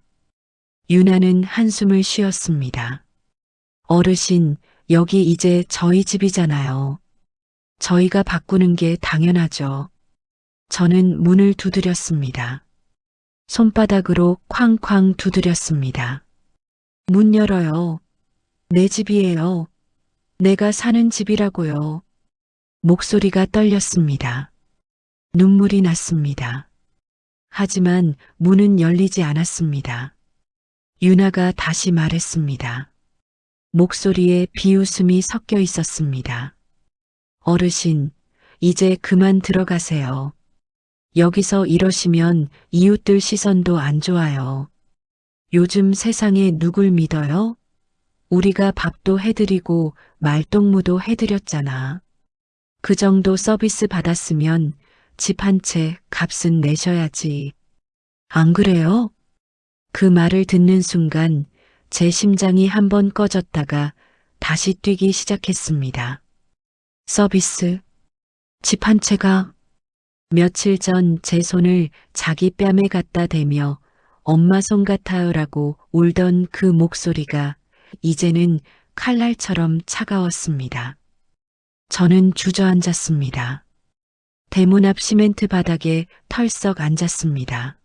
유나는 한숨을 쉬었습니다. 어르신, 여기 이제 저희 집이잖아요. 저희가 바꾸는 게 당연하죠. 저는 문을 두드렸습니다. 손바닥으로 쾅쾅 두드렸습니다. 문 열어요. 내 집이에요. 내가 사는 집이라고요. 목소리가 떨렸습니다. 눈물이 났습니다. 하지만 문은 열리지 않았습니다. 유나가 다시 말했습니다. 목소리에 비웃음이 섞여 있었습니다. 어르신, 이제 그만 들어가세요. 여기서 이러시면 이웃들 시선도 안 좋아요. 요즘 세상에 누굴 믿어요? 우리가 밥도 해드리고 말동무도 해드렸잖아. 그 정도 서비스 받았으면 집 한 채 값은 내셔야지. 안 그래요? 그 말을 듣는 순간 제 심장이 한번 꺼졌다가 다시 뛰기 시작했습니다. 서비스? 집 한 채가? 며칠 전 제 손을 자기 뺨에 갖다 대며 엄마 손 같아요라고 울던 그 목소리가 이제는 칼날처럼 차가웠습니다. 저는 주저앉았습니다. 대문 앞 시멘트 바닥에 털썩 앉았습니다.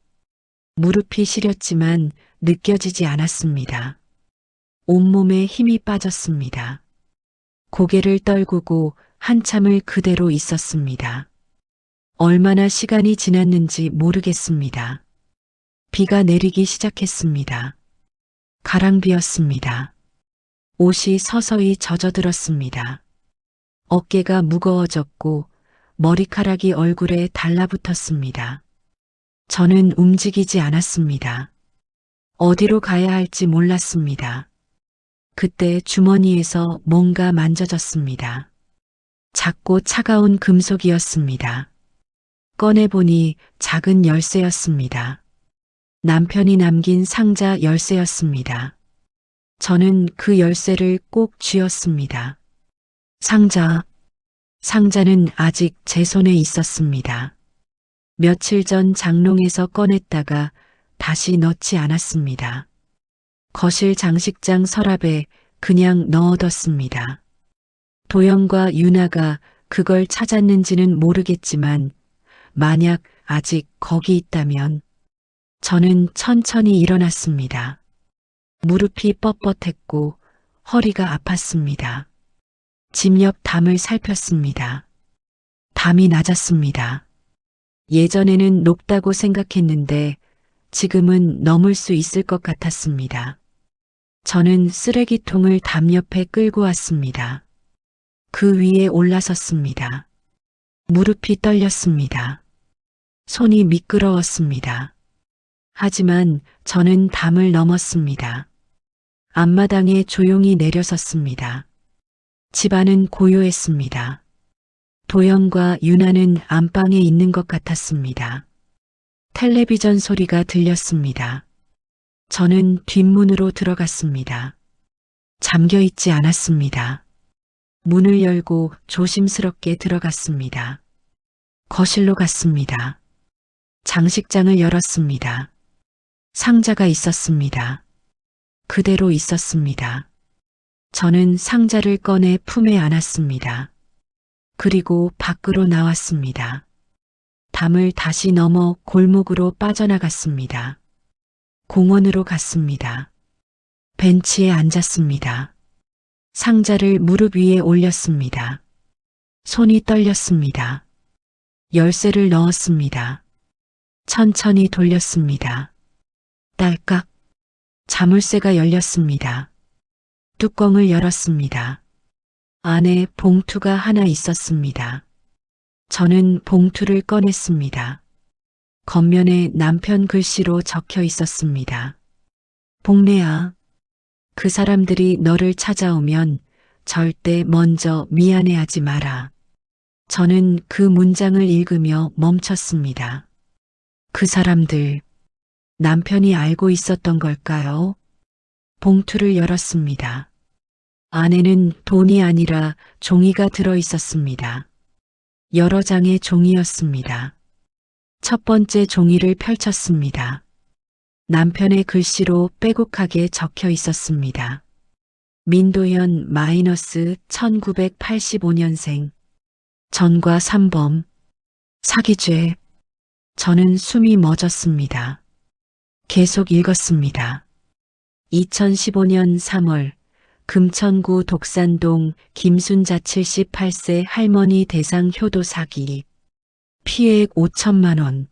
무릎이 시렸지만 느껴지지 않았습니다. 온몸에 힘이 빠졌습니다. 고개를 떨구고 한참을 그대로 있었습니다. 얼마나 시간이 지났는지 모르겠습니다. 비가 내리기 시작했습니다. 가랑비였습니다. 옷이 서서히 젖어들었습니다. 어깨가 무거워졌고 머리카락이 얼굴에 달라붙었습니다. 저는 움직이지 않았습니다. 어디로 가야 할지 몰랐습니다. 그때 주머니에서 뭔가 만져졌습니다. 작고 차가운 금속이었습니다. 꺼내보니 작은 열쇠였습니다. 남편이 남긴 상자 열쇠였습니다. 저는 그 열쇠를 꼭 쥐었습니다. 상자는 아직 제 손에 있었습니다. 며칠 전 장롱에서 꺼냈다가 다시 넣지 않았습니다. 거실 장식장 서랍에 그냥 넣어뒀습니다. 도영과 유나가 그걸 찾았는지는 모르겠지만 만약 아직 거기 있다면 저는 천천히 일어났습니다. 무릎이 뻣뻣했고 허리가 아팠습니다. 집 옆 담을 살폈습니다. 담이 낮았습니다. 예전에는 높다고 생각했는데 지금은 넘을 수 있을 것 같았습니다. 저는 쓰레기통을 담 옆에 끌고 왔습니다. 그 위에 올라섰습니다. 무릎이 떨렸습니다. 손이 미끄러웠습니다. 하지만 저는 담을 넘었습니다. 앞마당에 조용히 내려섰습니다. 집안은 고요했습니다. 도영과 유나는 안방에 있는 것 같았습니다. 텔레비전 소리가 들렸습니다. 저는 뒷문으로 들어갔습니다. 잠겨 있지 않았습니다. 문을 열고 조심스럽게 들어갔습니다. 거실로 갔습니다. 장식장을 열었습니다. 상자가 있었습니다. 그대로 있었습니다. 저는 상자를 꺼내 품에 안았습니다. 그리고 밖으로 나왔습니다. 담을 다시 넘어 골목으로 빠져나갔습니다. 공원으로 갔습니다. 벤치에 앉았습니다. 상자를 무릎 위에 올렸습니다. 손이 떨렸습니다. 열쇠를 넣었습니다. 천천히 돌렸습니다. 딸깍. 자물쇠가 열렸습니다. 뚜껑을 열었습니다. 안에 봉투가 하나 있었습니다. 저는 봉투를 꺼냈습니다. 겉면에 남편 글씨로 적혀 있었습니다. 복래야, 그 사람들이 너를 찾아오면 절대 먼저 미안해하지 마라. 저는 그 문장을 읽으며 멈췄습니다. 그 사람들, 남편이 알고 있었던 걸까요? 봉투를 열었습니다. 안에는 돈이 아니라 종이가 들어 있었습니다. 여러 장의 종이였습니다. 첫 번째 종이를 펼쳤습니다. 남편의 글씨로 빼곡하게 적혀 있었습니다. 민도현 -1985년생. 전과 3범. 사기죄. 저는 숨이 멎었습니다. 계속 읽었습니다. 2015년 3월 금천구 독산동 김순자 78세 할머니 대상 효도 사기. 피해액 5천만 원.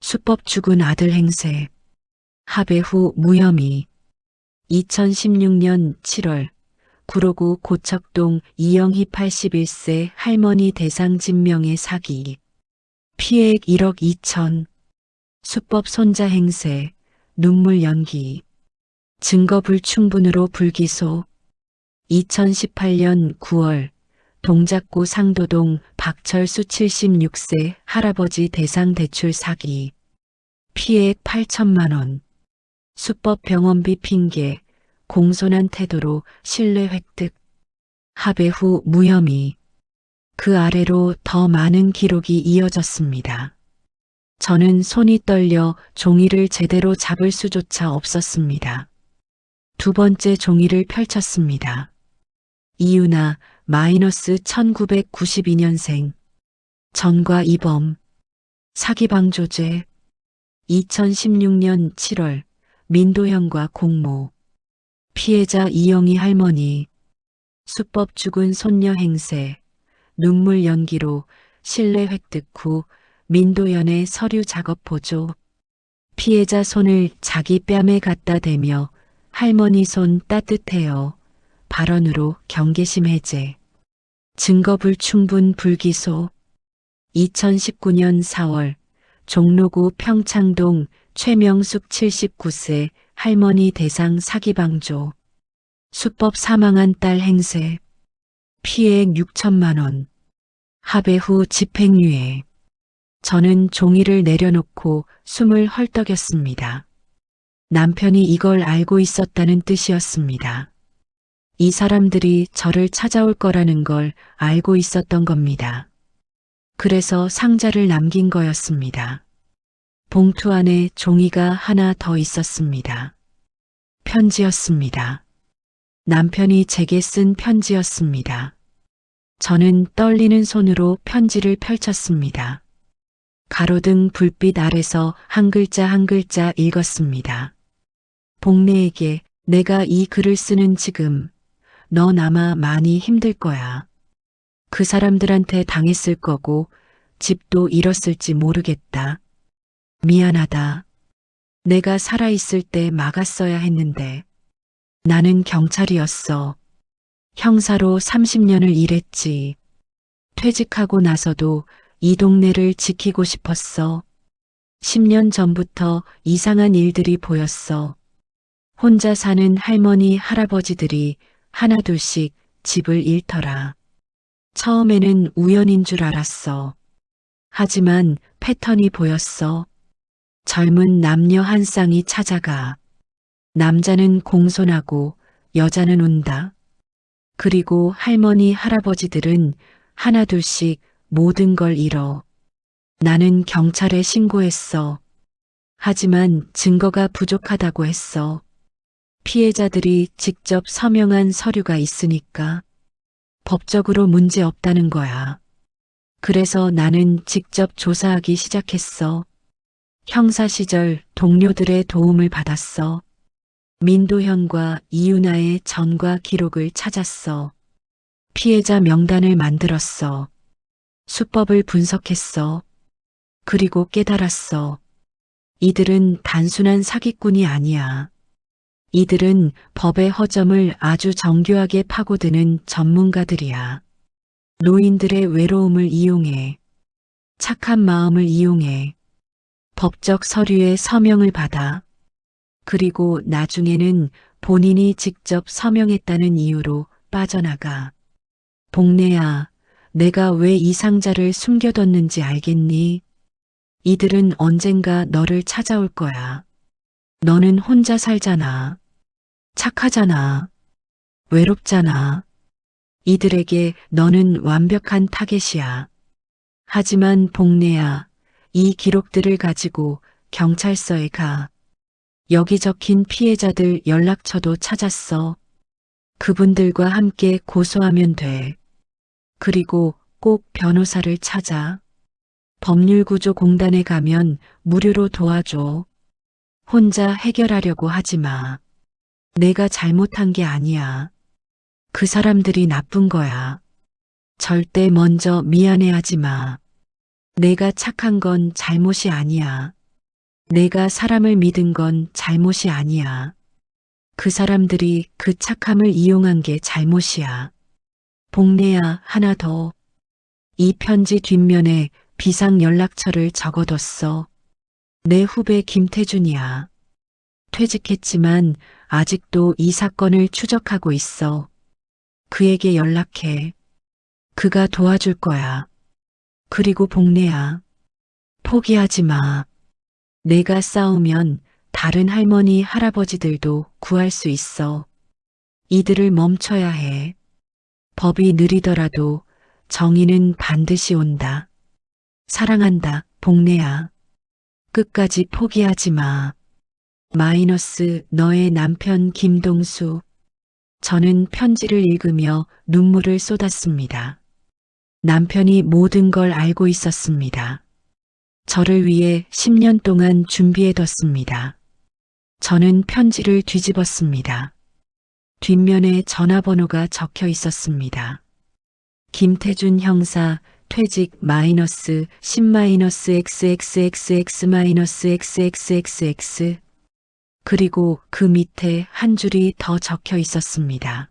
수법 죽은 아들 행세. 합의 후 무혐의. 2016년 7월 구로구 고척동 이영희 81세 할머니 대상 진명의 사기. 피해액 1억 2천. 수법 손자 행세. 눈물 연기. 증거 불충분으로 불기소. 2018년 9월 동작구 상도동 박철수 76세 할아버지 대상 대출 사기. 피해액 8천만 원. 수법 병원비 핑계, 공손한 태도로 신뢰 획득. 합의 후 무혐의. 그 아래로 더 많은 기록이 이어졌습니다. 저는 손이 떨려 종이를 제대로 잡을 수조차 없었습니다. 두 번째 종이를 펼쳤습니다. 이유나 -1992년생. 전과 2범. 사기방조죄. 2016년 7월 민도현과 공모. 피해자 이영희 할머니. 수법 죽은 손녀 행세. 눈물 연기로 신뢰 획득 후 민도현의 서류 작업 보조. 피해자 손을 자기 뺨에 갖다 대며 할머니 손 따뜻해요. 발언으로 경계심 해제. 증거 불충분 불기소. 2019년 4월 종로구 평창동 최명숙 79세 할머니 대상 사기방조. 수법 사망한 딸 행세. 피해액 6천만 원. 합의 후 집행유예. 저는 종이를 내려놓고 숨을 헐떡였습니다. 남편이 이걸 알고 있었다는 뜻이었습니다. 이 사람들이 저를 찾아올 거라는 걸 알고 있었던 겁니다. 그래서 상자를 남긴 거였습니다. 봉투 안에 종이가 하나 더 있었습니다. 편지였습니다. 남편이 제게 쓴 편지였습니다. 저는 떨리는 손으로 편지를 펼쳤습니다. 가로등 불빛 아래서 한 글자 한 글자 읽었습니다. 복래에게 내가 이 글을 쓰는 지금 넌 아마 많이 힘들 거야. 그 사람들한테 당했을 거고 집도 잃었을지 모르겠다. 미안하다. 내가 살아있을 때 막았어야 했는데 나는 경찰이었어. 형사로 30년을 일했지. 퇴직하고 나서도 이 동네를 지키고 싶었어. 10년 전부터 이상한 일들이 보였어. 혼자 사는 할머니, 할아버지들이 하나둘씩 집을 잃더라. 처음에는 우연인 줄 알았어. 하지만 패턴이 보였어. 젊은 남녀 한 쌍이 찾아가. 남자는 공손하고 여자는 운다. 그리고 할머니, 할아버지들은 하나둘씩 모든 걸 잃어. 나는 경찰에 신고했어. 하지만 증거가 부족하다고 했어. 피해자들이 직접 서명한 서류가 있으니까 법적으로 문제 없다는 거야. 그래서 나는 직접 조사하기 시작했어. 형사 시절 동료들의 도움을 받았어. 민도현과 이윤아의 전과 기록을 찾았어. 피해자 명단을 만들었어. 수법을 분석했어. 그리고 깨달았어. 이들은 단순한 사기꾼이 아니야. 이들은 법의 허점을 아주 정교하게 파고드는 전문가들이야. 노인들의 외로움을 이용해. 착한 마음을 이용해. 법적 서류에 서명을 받아. 그리고 나중에는 본인이 직접 서명했다는 이유로 빠져나가. 복래야, 내가 왜 이 상자를 숨겨뒀는지 알겠니? 이들은 언젠가 너를 찾아올 거야. 너는 혼자 살잖아. 착하잖아. 외롭잖아. 이들에게 너는 완벽한 타겟이야. 하지만 복래야, 이 기록들을 가지고 경찰서에 가. 여기 적힌 피해자들 연락처도 찾았어. 그분들과 함께 고소하면 돼. 그리고 꼭 변호사를 찾아. 법률구조공단에 가면 무료로 도와줘. 혼자 해결하려고 하지 마. 내가 잘못한 게 아니야. 그 사람들이 나쁜 거야. 절대 먼저 미안해하지 마. 내가 착한 건 잘못이 아니야. 내가 사람을 믿은 건 잘못이 아니야. 그 사람들이 그 착함을 이용한 게 잘못이야. 복래야, 하나 더. 이 편지 뒷면에 비상 연락처를 적어뒀어. 내 후배 김태준이야. 퇴직했지만 아직도 이 사건을 추적하고 있어. 그에게 연락해. 그가 도와줄 거야. 그리고 복래야, 포기하지 마. 내가 싸우면 다른 할머니, 할아버지들도 구할 수 있어. 이들을 멈춰야 해. 법이 느리더라도 정의는 반드시 온다. 사랑한다, 복래야. 끝까지 포기하지 마. 마이너스 너의 남편 김동수. 저는 편지를 읽으며 눈물을 쏟았습니다. 남편이 모든 걸 알고 있었습니다. 저를 위해 10년 동안 준비해뒀습니다. 저는 편지를 뒤집었습니다. 뒷면에 전화번호가 적혀 있었습니다. 김태준 형사, 퇴직 마이너스 10-XXXX XXXX. 그리고 그 밑에 한 줄이 더 적혀 있었습니다.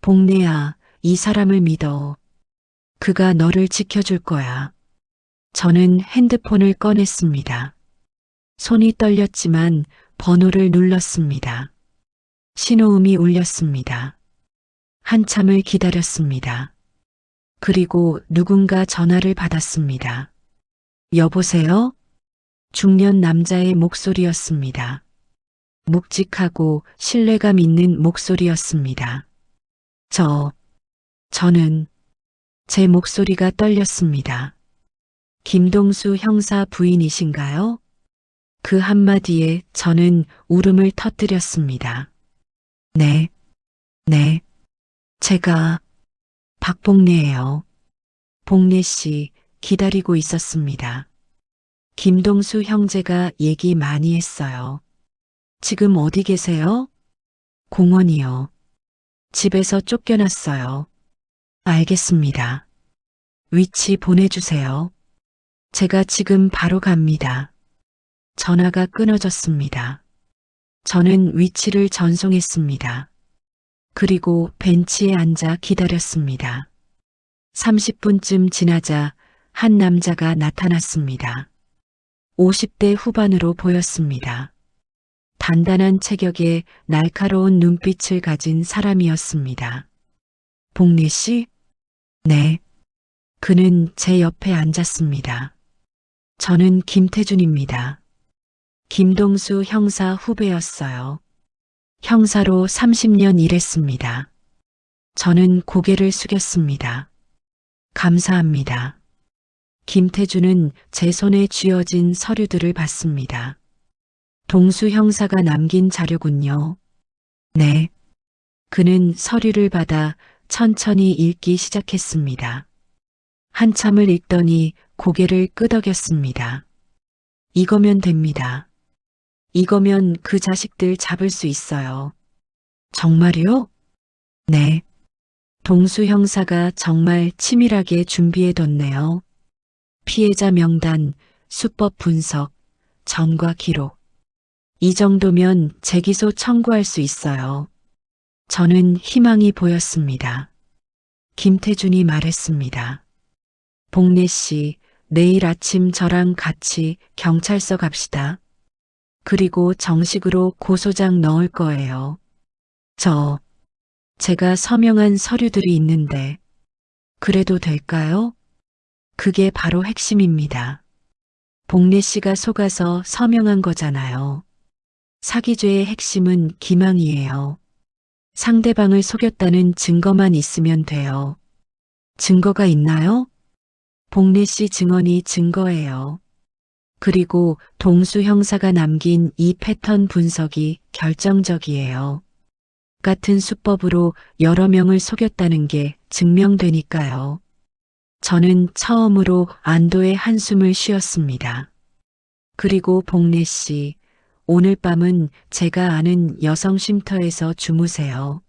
복래야, 이 사람을 믿어. 그가 너를 지켜줄 거야. 저는 핸드폰을 꺼냈습니다. 손이 떨렸지만 번호를 눌렀습니다. 신호음이 울렸습니다. 한참을 기다렸습니다. 그리고 누군가 전화를 받았습니다. 여보세요? 중년 남자의 목소리였습니다. 묵직하고 신뢰감 있는 목소리였습니다. 저는 제 목소리가 떨렸습니다. 김동수 형사 부인이신가요? 그 한마디에 저는 울음을 터뜨렸습니다. 네, 제가 박복래예요. 복래 씨 기다리고 있었습니다. 김동수 형제가 얘기 많이 했어요. 지금 어디 계세요? 공원이요. 집에서 쫓겨났어요. 알겠습니다. 위치 보내주세요. 제가 지금 바로 갑니다. 전화가 끊어졌습니다. 저는 위치를 전송했습니다. 그리고 벤치에 앉아 기다렸습니다. 30분쯤 지나자 한 남자가 나타났습니다. 50대 후반으로 보였습니다. 단단한 체격에 날카로운 눈빛을 가진 사람이었습니다. 복례 씨? 네. 그는 제 옆에 앉았습니다. 저는 김태준입니다. 김동수 형사 후배였어요. 형사로 30년 일했습니다. 저는 고개를 숙였습니다. 감사합니다. 김태준은 제 손에 쥐어진 서류들을 봤습니다. 동수 형사가 남긴 자료군요. 네. 그는 서류를 받아 천천히 읽기 시작했습니다. 한참을 읽더니 고개를 끄덕였습니다. 이거면 됩니다. 이거면 그 자식들 잡을 수 있어요. 정말요? 네. 동수 형사가 정말 치밀하게 준비해뒀네요. 피해자 명단, 수법 분석, 전과 기록. 이 정도면 재기소 청구할 수 있어요. 저는 희망이 보였습니다. 김태준이 말했습니다. 복례 씨, 내일 아침 저랑 같이 경찰서 갑시다. 그리고 정식으로 고소장 넣을 거예요. 제가 서명한 서류들이 있는데, 그래도 될까요? 그게 바로 핵심입니다. 복례 씨가 속아서 서명한 거잖아요. 사기죄의 핵심은 기망이에요. 상대방을 속였다는 증거만 있으면 돼요. 증거가 있나요? 복례 씨 증언이 증거예요. 그리고 동수 형사가 남긴 이 패턴 분석이 결정적이에요. 같은 수법으로 여러 명을 속였다는 게 증명되니까요. 저는 처음으로 안도의 한숨을 쉬었습니다. 그리고 복례 씨, 오늘 밤은 제가 아는 여성 쉼터에서 주무세요.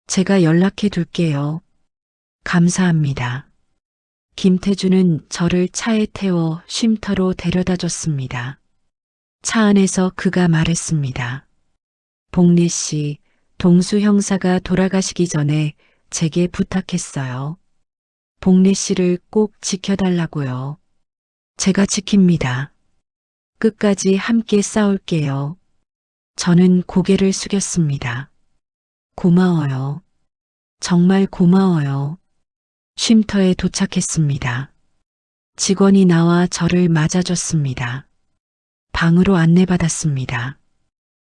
제가 연락해 둘게요. 감사합니다. 김태준은 저를 차에 태워 쉼터로 데려다 줬습니다. 차 안에서 그가 말했습니다. 복례 씨, 동수 형사가 돌아가시기 전에 제게 부탁했어요. 복례 씨를 꼭 지켜달라고요. 제가 지킵니다. 끝까지 함께 싸울게요. 저는 고개를 숙였습니다. 고마워요. 정말 고마워요. 쉼터에 도착했습니다. 직원이 나와 저를 맞아줬습니다. 방으로 안내받았습니다.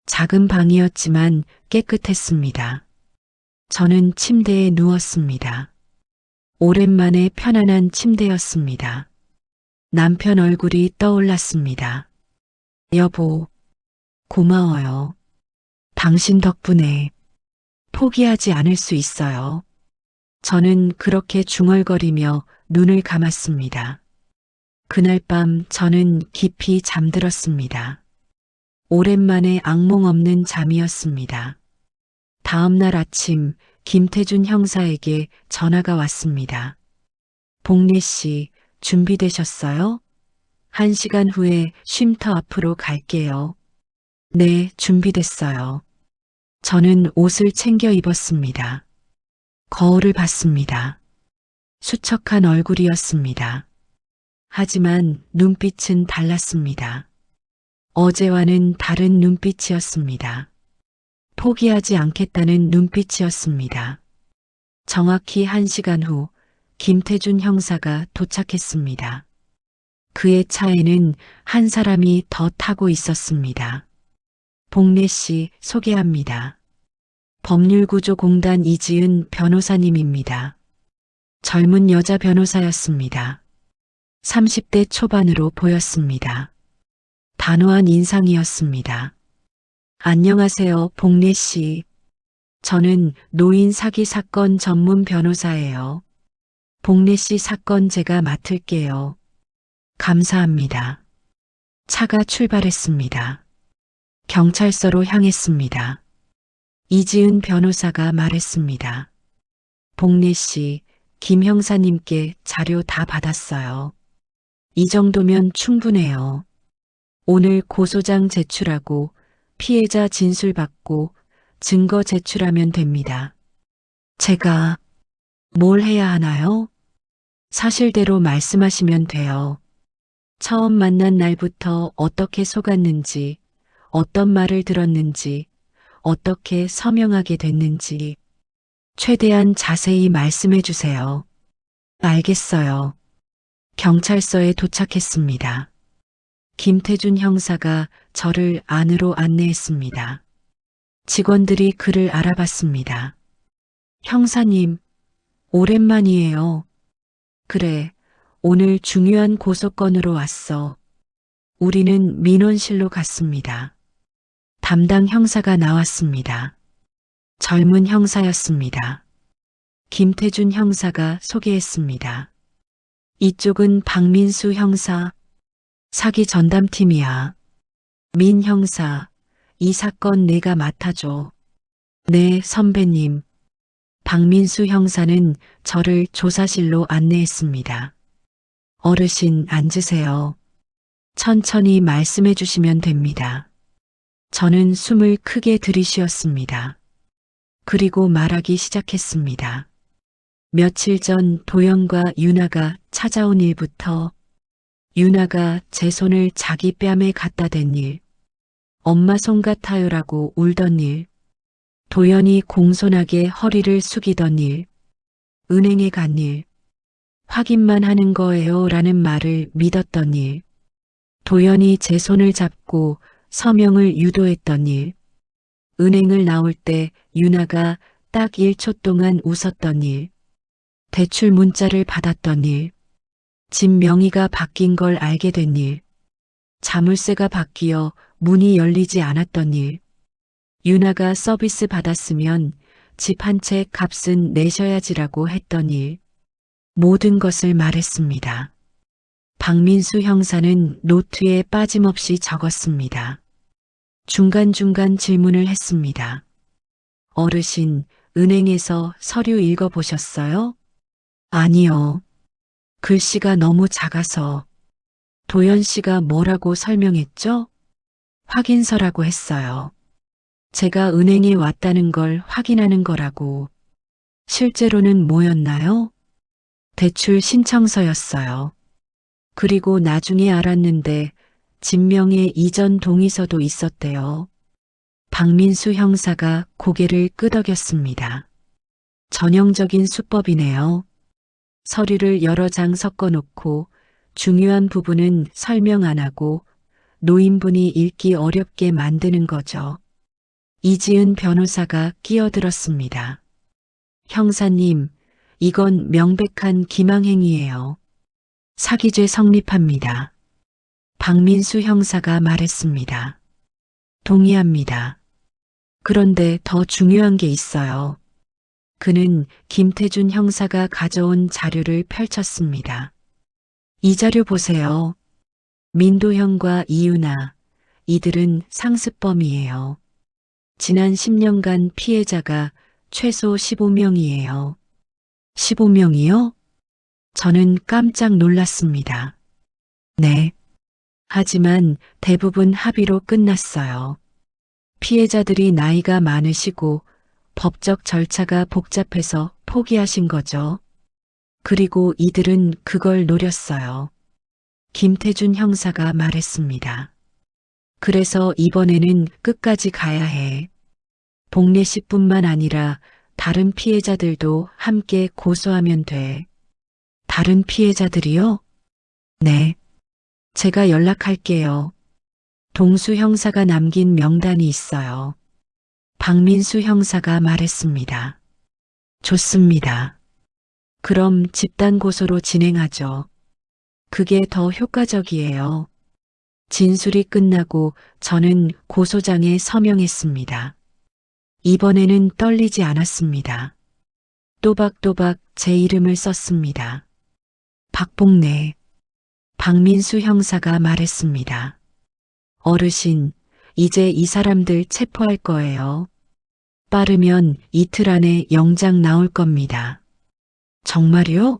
작은 방이었지만 깨끗했습니다. 저는 침대에 누웠습니다. 오랜만에 편안한 침대였습니다. 남편 얼굴이 떠올랐습니다. 여보, 고마워요. 당신 덕분에 포기하지 않을 수 있어요. 저는 그렇게 중얼거리며 눈을 감았습니다. 그날 밤 저는 깊이 잠들었습니다. 오랜만에 악몽 없는 잠이었습니다. 다음 날 아침 김태준 형사에게 전화가 왔습니다. 복례 씨, 준비되셨어요? 1시간 후에 쉼터 앞으로 갈게요. 네, 준비됐어요. 저는 옷을 챙겨 입었습니다. 거울을 봤습니다. 수척한 얼굴이었습니다. 하지만 눈빛은 달랐습니다. 어제와는 다른 눈빛이었습니다. 포기하지 않겠다는 눈빛이었습니다. 정확히 1시간 후 김태준 형사가 도착했습니다. 그의 차에는 한 사람이 더 타고 있었습니다. 복례 씨 소개합니다. 법률구조공단 이지은 변호사님입니다. 젊은 여자 변호사였습니다. 30대 초반으로 보였습니다. 단호한 인상이었습니다. 안녕하세요, 복례 씨. 저는 노인 사기 사건 전문 변호사예요. 복례 씨 사건 제가 맡을게요. 감사합니다. 차가 출발했습니다. 경찰서로 향했습니다. 이지은 변호사가 말했습니다. 복례 씨, 김 형사님께 자료 다 받았어요. 이 정도면 충분해요. 오늘 고소장 제출하고 피해자 진술 받고 증거 제출하면 됩니다. 제가 뭘 해야 하나요? 사실대로 말씀하시면 돼요. 처음 만난 날부터 어떻게 속았는지, 어떤 말을 들었는지, 어떻게 서명하게 됐는지, 최대한 자세히 말씀해 주세요. 알겠어요. 경찰서에 도착했습니다. 김태준 형사가 저를 안으로 안내했습니다. 직원들이 그를 알아봤습니다. 형사님, 오랜만이에요. 그래, 오늘 중요한 고소건으로 왔어. 우리는 민원실로 갔습니다. 담당 형사가 나왔습니다. 젊은 형사였습니다. 김태준 형사가 소개했습니다. 이쪽은 박민수 형사, 사기 전담팀이야. 민 형사, 이 사건 내가 맡아줘. 네, 선배님. 박민수 형사는 저를 조사실로 안내했습니다. 어르신 앉으세요. 천천히 말씀해 주시면 됩니다. 저는 숨을 크게 들이쉬었습니다. 그리고 말하기 시작했습니다. 며칠 전 도연과 유나가 찾아온 일부터 유나가 제 손을 자기 뺨에 갖다 댄 일, 엄마 손 같아요라고 울던 일, 도연이 공손하게 허리를 숙이던 일, 은행에 간 일, 확인만 하는 거예요 라는 말을 믿었던 일, 도연이 제 손을 잡고 서명을 유도했던 일, 은행을 나올 때 유나가 딱 1초 동안 웃었던 일, 대출 문자를 받았던 일, 집 명의가 바뀐 걸 알게 된 일, 자물쇠가 바뀌어 문이 열리지 않았던 일, 유나가 서비스 받았으면 집 한 채 값은 내셔야지라고 했던 일, 모든 것을 말했습니다. 박민수 형사는 노트에 빠짐없이 적었습니다. 중간중간 질문을 했습니다. 어르신, 은행에서 서류 읽어보셨어요? 아니요. 글씨가 너무 작아서. 도연 씨가 뭐라고 설명했죠? 확인서라고 했어요. 제가 은행에 왔다는 걸 확인하는 거라고. 실제로는 뭐였나요? 대출 신청서였어요. 그리고 나중에 알았는데 진명의 이전 동의서도 있었대요. 박민수 형사가 고개를 끄덕였습니다. 전형적인 수법이네요. 서류를 여러 장 섞어놓고 중요한 부분은 설명 안 하고 노인분이 읽기 어렵게 만드는 거죠. 이지은 변호사가 끼어들었습니다. 형사님, 이건 명백한 기망행위예요. 사기죄 성립합니다. 박민수 형사가 말했습니다. 동의합니다. 그런데 더 중요한 게 있어요. 그는 김태준 형사가 가져온 자료를 펼쳤습니다. 이 자료 보세요. 민도형과 이유나, 이들은 상습범이에요. 지난 10년간 피해자가 최소 15명이에요. 15명이요? 저는 깜짝 놀랐습니다. 네. 하지만 대부분 합의로 끝났어요. 피해자들이 나이가 많으시고 법적 절차가 복잡해서 포기하신 거죠. 그리고 이들은 그걸 노렸어요. 김태준 형사가 말했습니다. 그래서 이번에는 끝까지 가야 해. 복례 씨뿐만 아니라 다른 피해자들도 함께 고소하면 돼. 다른 피해자들이요? 네. 제가 연락할게요. 동수 형사가 남긴 명단이 있어요. 박민수 형사가 말했습니다. 좋습니다. 그럼 집단 고소로 진행하죠. 그게 더 효과적이에요. 진술이 끝나고 저는 고소장에 서명했습니다. 이번에는 떨리지 않았습니다. 또박또박 제 이름을 썼습니다. 박복래. 박민수 형사가 말했습니다. 어르신, 이제 이 사람들 체포할 거예요. 빠르면 이틀 안에 영장 나올 겁니다. 정말요?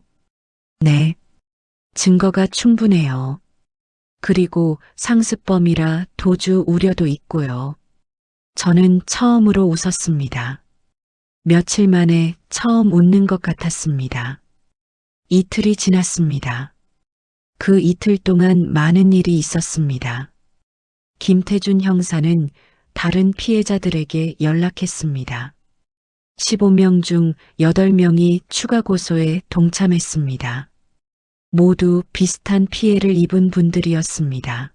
네. 증거가 충분해요. 그리고 상습범이라 도주 우려도 있고요. 저는 처음으로 웃었습니다. 며칠 만에 처음 웃는 것 같았습니다. 이틀이 지났습니다. 그 이틀 동안 많은 일이 있었습니다. 김태준 형사는 다른 피해자들에게 연락했습니다. 15명 중 8명이 추가 고소에 동참했습니다. 모두 비슷한 피해를 입은 분들이었습니다.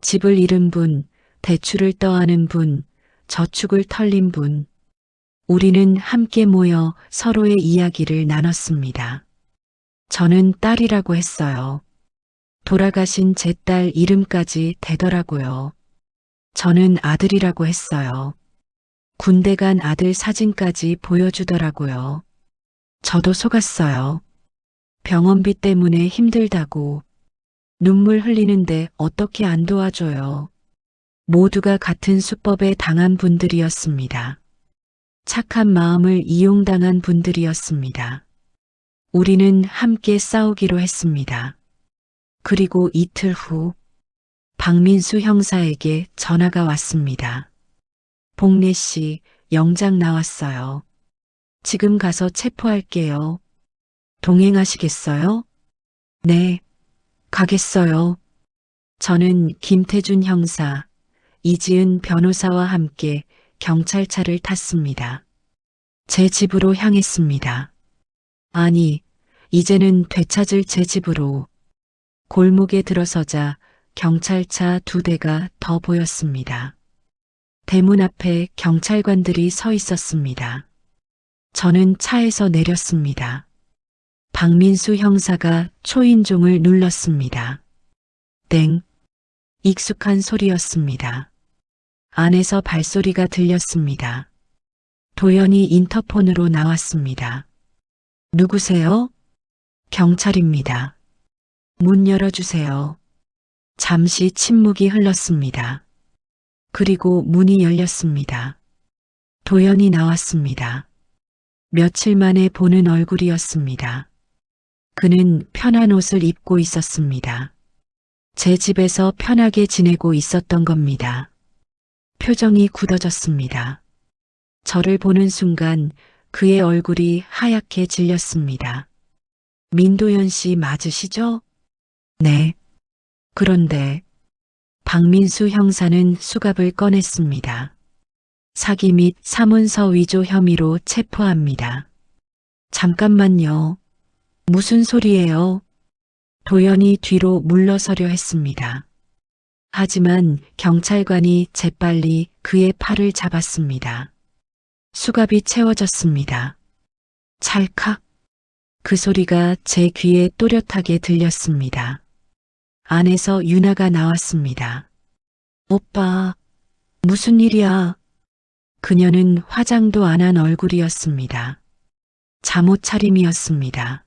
집을 잃은 분, 대출을 떠안은 분, 저축을 털린 분. 우리는 함께 모여 서로의 이야기를 나눴습니다. 저는 딸이라고 했어요. 돌아가신 제 딸 이름까지 대더라고요. 저는 아들이라고 했어요. 군대 간 아들 사진까지 보여주더라고요. 저도 속았어요. 병원비 때문에 힘들다고. 눈물 흘리는데 어떻게 안 도와줘요. 모두가 같은 수법에 당한 분들이었습니다. 착한 마음을 이용당한 분들이었습니다. 우리는 함께 싸우기로 했습니다. 그리고 이틀 후 박민수 형사에게 전화가 왔습니다. 복래 씨, 영장 나왔어요. 지금 가서 체포할게요. 동행하시겠어요? 네, 가겠어요. 저는 김태준 형사, 이지은 변호사와 함께 경찰차를 탔습니다. 제 집으로 향했습니다. 아니, 이제는 되찾을 제 집으로. 골목에 들어서자 경찰차 2대가 더 보였습니다. 대문 앞에 경찰관들이 서 있었습니다. 저는 차에서 내렸습니다. 박민수 형사가 초인종을 눌렀습니다. 땡. 익숙한 소리였습니다. 안에서 발소리가 들렸습니다. 도연이 인터폰으로 나왔습니다. 누구세요? 경찰입니다. 문 열어주세요. 잠시 침묵이 흘렀습니다. 그리고 문이 열렸습니다. 도연이 나왔습니다. 며칠 만에 보는 얼굴이었습니다. 그는 편한 옷을 입고 있었습니다. 제 집에서 편하게 지내고 있었던 겁니다. 표정이 굳어졌습니다. 저를 보는 순간 그의 얼굴이 하얗게 질렸습니다. 민도연 씨 맞으시죠? 네. 그런데 박민수 형사는 수갑을 꺼냈습니다. 사기 및 사문서 위조 혐의로 체포합니다. 잠깐만요. 무슨 소리예요? 도연이 뒤로 물러서려 했습니다. 하지만 경찰관이 재빨리 그의 팔을 잡았습니다. 수갑이 채워졌습니다. 찰칵. 그 소리가 제 귀에 또렷하게 들렸습니다. 안에서 유나가 나왔습니다. 오빠, 무슨 일이야? 그녀는 화장도 안 한 얼굴이었습니다. 잠옷 차림이었습니다.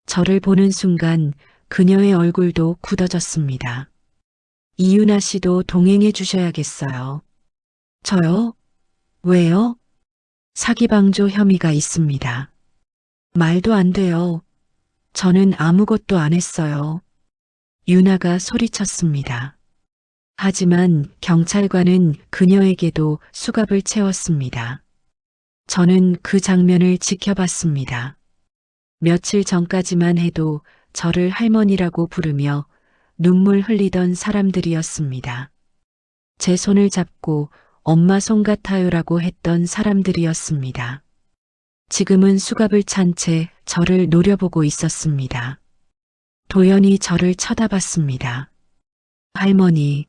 저를 보는 순간 그녀의 얼굴도 굳어졌습니다. 이유나 씨도 동행해 주셔야겠어요. 저요? 왜요? 사기방조 혐의가 있습니다. 말도 안 돼요. 저는 아무것도 안 했어요. 유나가 소리쳤습니다. 하지만 경찰관은 그녀에게도 수갑을 채웠습니다. 저는 그 장면을 지켜봤습니다. 며칠 전까지만 해도 저를 할머니라고 부르며 눈물 흘리던 사람들이었습니다. 제 손을 잡고 엄마 손 같아요라고 했던 사람들이었습니다. 지금은 수갑을 찬 채 저를 노려보고 있었습니다. 도연이 저를 쳐다봤습니다. 할머니,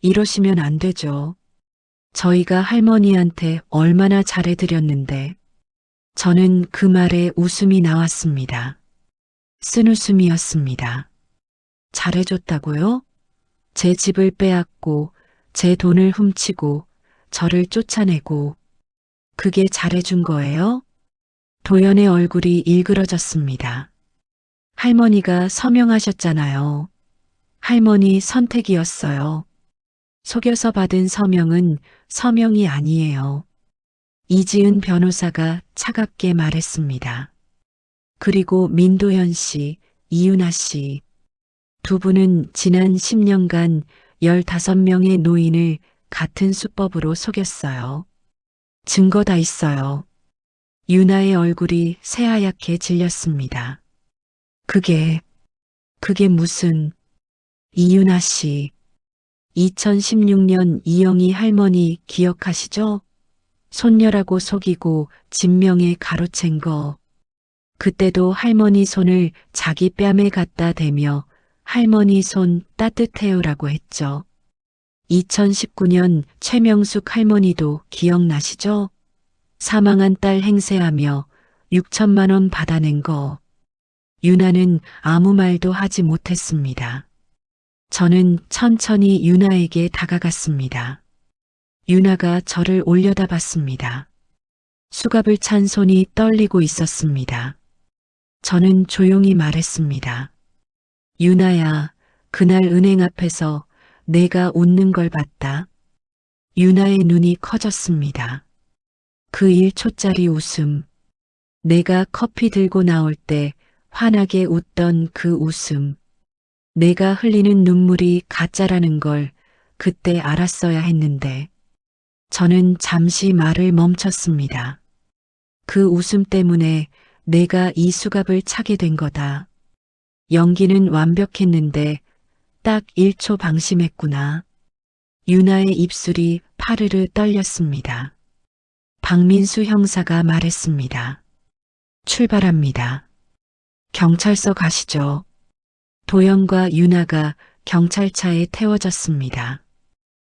이러시면 안 되죠. 저희가 할머니한테 얼마나 잘해드렸는데. 저는 그 말에 웃음이 나왔습니다. 쓴웃음이었습니다. 잘해줬다고요? 제 집을 빼앗고 제 돈을 훔치고 저를 쫓아내고 그게 잘해준 거예요? 도연의 얼굴이 일그러졌습니다. 할머니가 서명하셨잖아요. 할머니 선택이었어요. 속여서 받은 서명은 서명이 아니에요. 이지은 변호사가 차갑게 말했습니다. 그리고 민도현 씨, 이윤아 씨. 두 분은 지난 10년간 15명의 노인을 같은 수법으로 속였어요. 증거 다 있어요. 유나의 얼굴이 새하얗게 질렸습니다. 그게 무슨, 이유나 씨. 2016년 이영희 할머니 기억하시죠? 손녀라고 속이고 진명에 가로챈 거. 그때도 할머니 손을 자기 뺨에 갖다 대며 할머니 손 따뜻해요라고 했죠. 2019년 최명숙 할머니도 기억나시죠? 사망한 딸 행세하며 6천만 원 받아낸 거. 유나는 아무 말도 하지 못했습니다. 저는 천천히 유나에게 다가갔습니다. 유나가 저를 올려다봤습니다. 수갑을 찬 손이 떨리고 있었습니다. 저는 조용히 말했습니다. 유나야, 그날 은행 앞에서 내가 웃는 걸 봤다. 유나의 눈이 커졌습니다. 그 1초짜리 웃음. 내가 커피 들고 나올 때 환하게 웃던 그 웃음. 내가 흘리는 눈물이 가짜라는 걸 그때 알았어야 했는데. 저는 잠시 말을 멈췄습니다. 그 웃음 때문에 내가 이 수갑을 차게 된 거다. 연기는 완벽했는데 딱 1초 방심했구나. 유나의 입술이 파르르 떨렸습니다. 박민수 형사가 말했습니다. 출발합니다. 경찰서 가시죠. 도연과 유나가 경찰차에 태워졌습니다.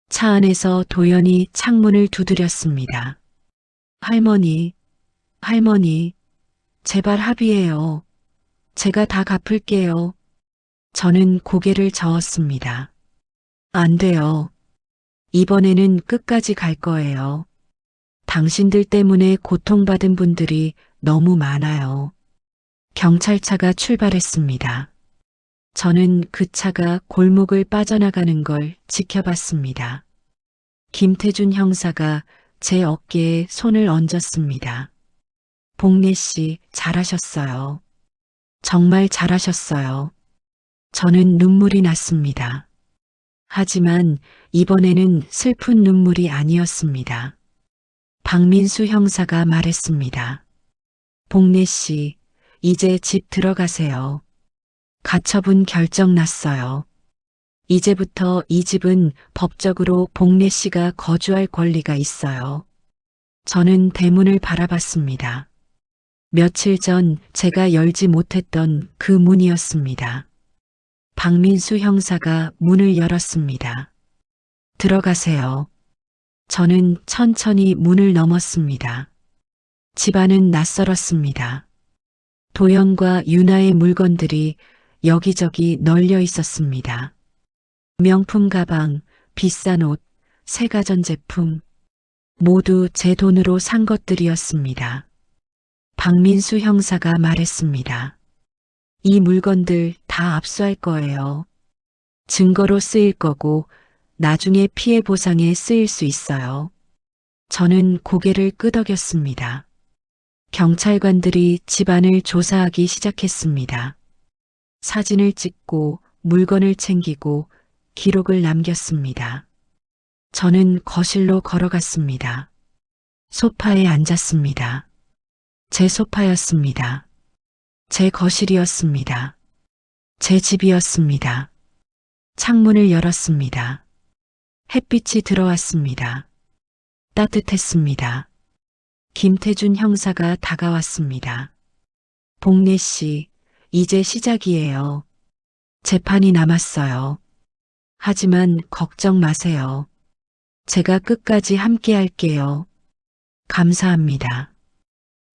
차 안에서 도연이 창문을 두드렸습니다. 할머니, 제발 합의해요. 제가 다 갚을게요. 저는 고개를 저었습니다. 안 돼요. 이번에는 끝까지 갈 거예요. 당신들 때문에 고통받은 분들이 너무 많아요. 경찰차가 출발했습니다. 저는 그 차가 골목을 빠져나가는 걸 지켜봤습니다. 김태준 형사가 제 어깨에 손을 얹었습니다. 복례 씨, 잘하셨어요. 정말 잘하셨어요. 저는 눈물이 났습니다. 하지만 이번에는 슬픈 눈물이 아니었습니다. 박민수 형사가 말했습니다. 복례 씨, 이제 집 들어가세요. 가처분 결정 났어요. 이제부터 이 집은 법적으로 복례 씨가 거주할 권리가 있어요. 저는 대문을 바라봤습니다. 며칠 전 제가 열지 못했던 그 문이었습니다. 박민수 형사가 문을 열었습니다. 들어가세요. 저는 천천히 문을 넘었습니다. 집안은 낯설었습니다. 도연과 유나의 물건들이 여기저기 널려 있었습니다. 명품 가방, 비싼 옷, 새 가전제품, 모두 제 돈으로 산 것들이었습니다. 박민수 형사가 말했습니다. 이 물건들 다 압수할 거예요. 증거로 쓰일 거고 나중에 피해 보상에 쓰일 수 있어요. 저는 고개를 끄덕였습니다. 경찰관들이 집안을 조사하기 시작했습니다. 사진을 찍고 물건을 챙기고 기록을 남겼습니다. 저는 거실로 걸어갔습니다. 소파에 앉았습니다. 제 소파였습니다. 제 거실이었습니다. 제 집이었습니다. 창문을 열었습니다. 햇빛이 들어왔습니다. 따뜻했습니다. 김태준 형사가 다가왔습니다. 복례 씨, 이제 시작이에요. 재판이 남았어요. 하지만 걱정 마세요. 제가 끝까지 함께 할게요. 감사합니다.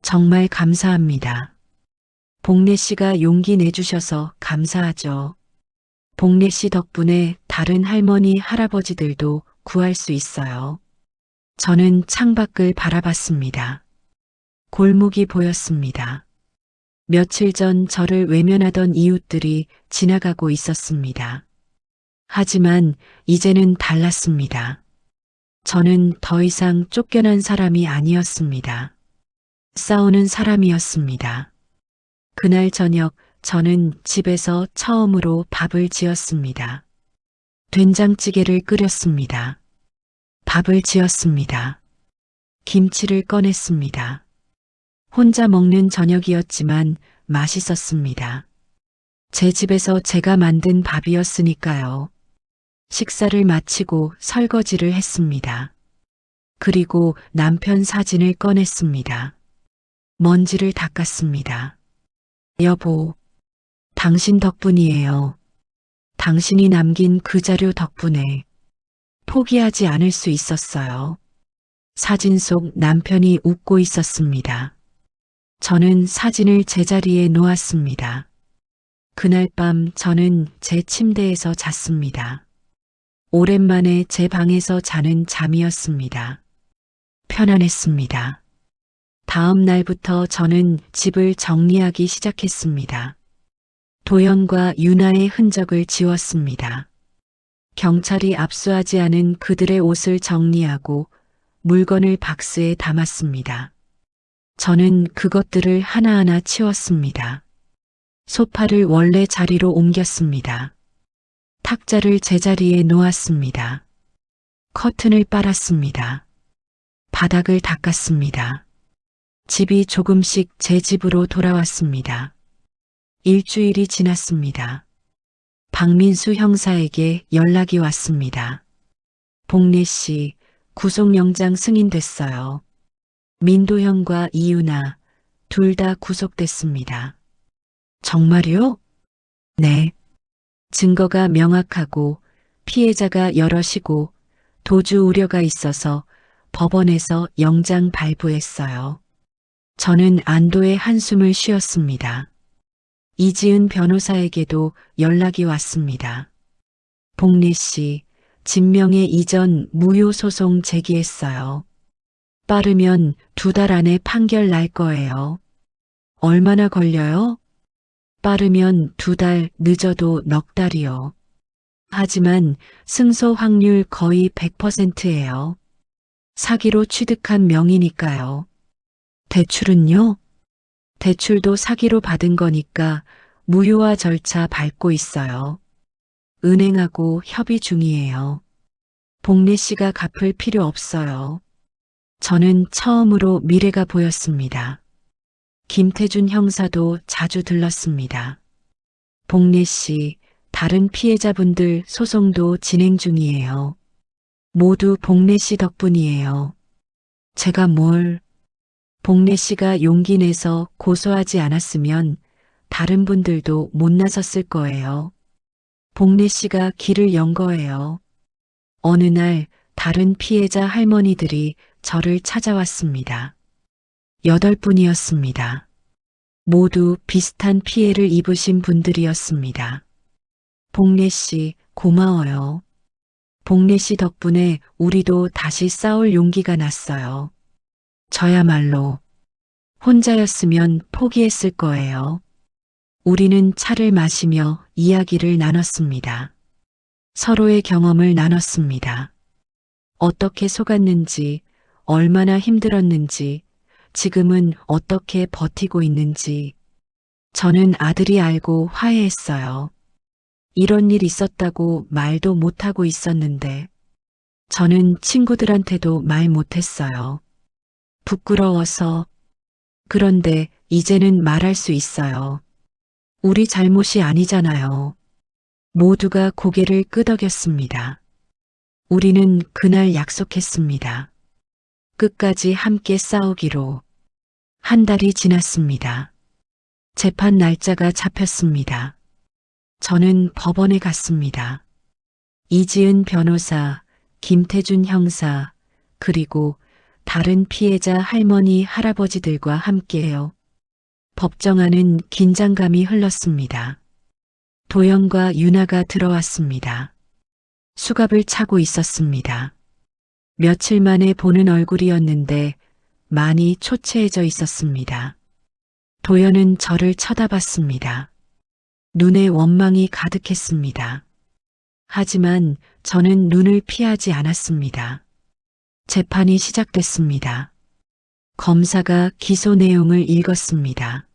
정말 감사합니다. 복례 씨가 용기 내주셔서 감사하죠. 복례 씨 덕분에 다른 할머니, 할아버지들도 구할 수 있어요. 저는 창밖을 바라봤습니다. 골목이 보였습니다. 며칠 전 저를 외면하던 이웃들이 지나가고 있었습니다. 하지만 이제는 달랐습니다. 저는 더 이상 쫓겨난 사람이 아니었습니다. 싸우는 사람이었습니다. 그날 저녁 저는 집에서 처음으로 밥을 지었습니다. 된장찌개를 끓였습니다. 밥을 지었습니다. 김치를 꺼냈습니다. 혼자 먹는 저녁이었지만 맛있었습니다. 제 집에서 제가 만든 밥이었으니까요. 식사를 마치고 설거지를 했습니다. 그리고 남편 사진을 꺼냈습니다. 먼지를 닦았습니다. 여보, 당신 덕분이에요. 당신이 남긴 그 자료 덕분에 포기하지 않을 수 있었어요. 사진 속 남편이 웃고 있었습니다. 저는 사진을 제자리에 놓았습니다. 그날 밤 저는 제 침대에서 잤습니다. 오랜만에 제 방에서 자는 잠이었습니다. 편안했습니다. 다음 날부터 저는 집을 정리하기 시작했습니다. 도연과 유나의 흔적을 지웠습니다. 경찰이 압수하지 않은 그들의 옷을 정리하고 물건을 박스에 담았습니다. 저는 그것들을 하나하나 치웠습니다. 소파를 원래 자리로 옮겼습니다. 탁자를 제자리에 놓았습니다. 커튼을 빨았습니다. 바닥을 닦았습니다. 집이 조금씩 제 집으로 돌아왔습니다. 일주일이 지났습니다. 박민수 형사에게 연락이 왔습니다. 복례 씨, 구속영장 승인됐어요. 민도현과 이유나 둘 다 구속됐습니다. 정말요? 네. 증거가 명확하고 피해자가 여럿이고 도주 우려가 있어서 법원에서 영장 발부했어요. 저는 안도의 한숨을 쉬었습니다. 이지은 변호사에게도 연락이 왔습니다. 복례 씨, 진명의 이전 무효 소송 제기했어요. 빠르면 2달 안에 판결 날 거예요. 얼마나 걸려요? 빠르면 2달, 늦어도 넉 달이요. 하지만 승소 확률 거의 100%예요. 사기로 취득한 명의니까요. 대출은요? 대출도 사기로 받은 거니까 무효화 절차 밟고 있어요. 은행하고 협의 중이에요. 복례 씨가 갚을 필요 없어요. 저는 처음으로 미래가 보였습니다. 김태준 형사도 자주 들렀습니다. 복례 씨, 다른 피해자분들 소송도 진행 중이에요. 모두 복례 씨 덕분이에요. 제가 뭘... 복례 씨가 용기 내서 고소하지 않았으면 다른 분들도 못 나섰을 거예요. 복례 씨가 길을 연 거예요. 어느 날 다른 피해자 할머니들이 저를 찾아왔습니다. 8분이었습니다. 모두 비슷한 피해를 입으신 분들이었습니다. 복례 씨, 고마워요. 복례 씨 덕분에 우리도 다시 싸울 용기가 났어요. 저야말로 혼자였으면 포기했을 거예요. 우리는 차를 마시며 이야기를 나눴습니다. 서로의 경험을 나눴습니다. 어떻게 속았는지, 얼마나 힘들었는지, 지금은 어떻게 버티고 있는지. 저는 아들이 알고 화해했어요. 이런 일 있었다고 말도 못하고 있었는데, 저는 친구들한테도 말 못했어요. 부끄러워서. 그런데 이제는 말할 수 있어요. 우리 잘못이 아니잖아요. 모두가 고개를 끄덕였습니다. 우리는 그날 약속했습니다. 끝까지 함께 싸우기로. 한 달이 지났습니다. 재판 날짜가 잡혔습니다. 저는 법원에 갔습니다. 이지은 변호사, 김태준 형사, 그리고 다른 피해자 할머니, 할아버지들과 함께해요. 법정 안은 긴장감이 흘렀습니다. 도연과 유나가 들어왔습니다. 수갑을 차고 있었습니다. 며칠 만에 보는 얼굴이었는데 많이 초췌해져 있었습니다. 도연은 저를 쳐다봤습니다. 눈에 원망이 가득했습니다. 하지만 저는 눈을 피하지 않았습니다. 재판이 시작됐습니다. 검사가 기소 내용을 읽었습니다.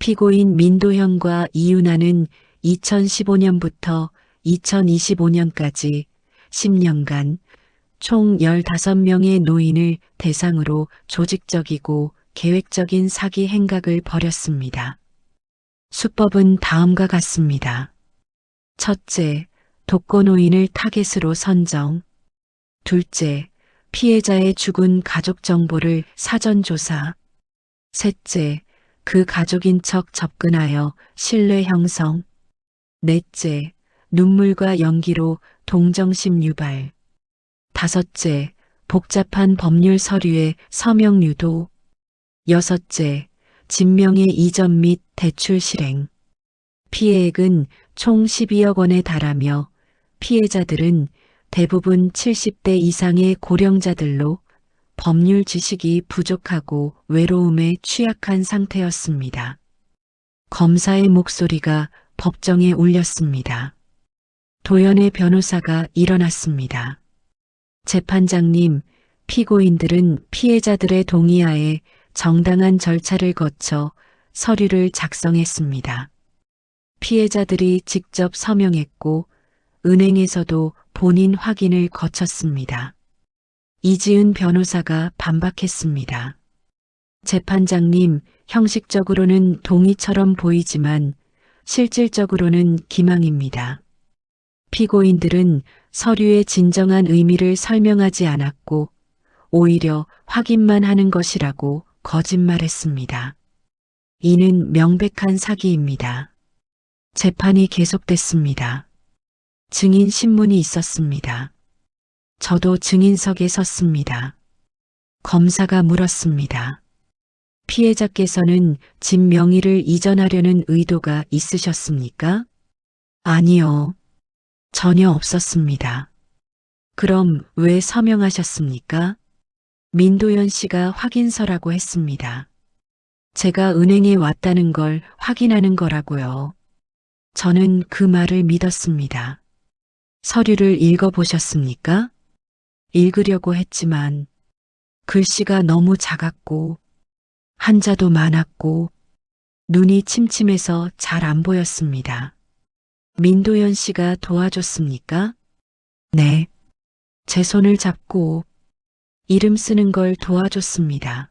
피고인 민도현과 이윤아는 2015년부터 2025년까지 10년간 총 15명의 노인을 대상으로 조직적이고 계획적인 사기 행각을 벌였습니다. 수법은 다음과 같습니다. 첫째, 독거노인을 타겟으로 선정. 둘째, 피해자의 죽은 가족 정보를 사전 조사. 셋째, 그 가족인 척 접근하여 신뢰 형성. 넷째, 눈물과 연기로 동정심 유발. 다섯째, 복잡한 법률 서류의 서명 유도. 여섯째, 진명의 이전 및 대출 실행. 피해액은 총 12억 원에 달하며 피해자들은 대부분 70대 이상의 고령자들로 법률 지식이 부족하고 외로움에 취약한 상태였습니다. 검사의 목소리가 법정에 울렸습니다. 도연의 변호사가 일어났습니다. 재판장님, 피고인들은 피해자들의 동의하에 정당한 절차를 거쳐 서류를 작성했습니다. 피해자들이 직접 서명했고 은행에서도 본인 확인을 거쳤습니다. 이지은 변호사가 반박했습니다. 재판장님, 형식적으로는 동의처럼 보이지만 실질적으로는 기망입니다. 피고인들은 서류의 진정한 의미를 설명하지 않았고 오히려 확인만 하는 것이라고 거짓말했습니다. 이는 명백한 사기입니다. 재판이 계속됐습니다. 증인 신문이 있었습니다. 저도 증인석에 섰습니다. 검사가 물었습니다. 피해자께서는 집 명의를 이전하려는 의도가 있으셨습니까? 아니요. 전혀 없었습니다. 그럼 왜 서명하셨습니까? 민도연 씨가 확인서라고 했습니다. 제가 은행에 왔다는 걸 확인하는 거라고요. 저는 그 말을 믿었습니다. 서류를 읽어보셨습니까? 읽으려고 했지만 글씨가 너무 작았고 한자도 많았고 눈이 침침해서 잘 안 보였습니다. 민도연 씨가 도와줬습니까? 네. 제 손을 잡고 이름 쓰는 걸 도와줬습니다.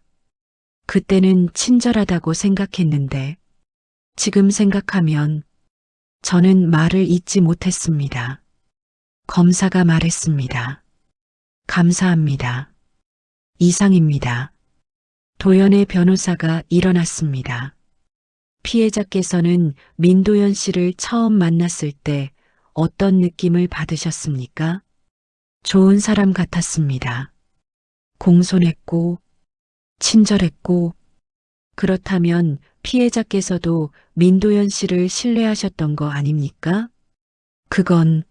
그때는 친절하다고 생각했는데 지금 생각하면 저는 말을 잇지 못했습니다. 검사가 말했습니다. 감사합니다. 이상입니다. 도연의 변호사가 일어났습니다. 피해자께서는 민도연 씨를 처음 만났을 때 어떤 느낌을 받으셨습니까? 좋은 사람 같았습니다. 공손했고 친절했고 그렇다면 피해자께서도 민도연 씨를 신뢰하셨던 거 아닙니까? 그건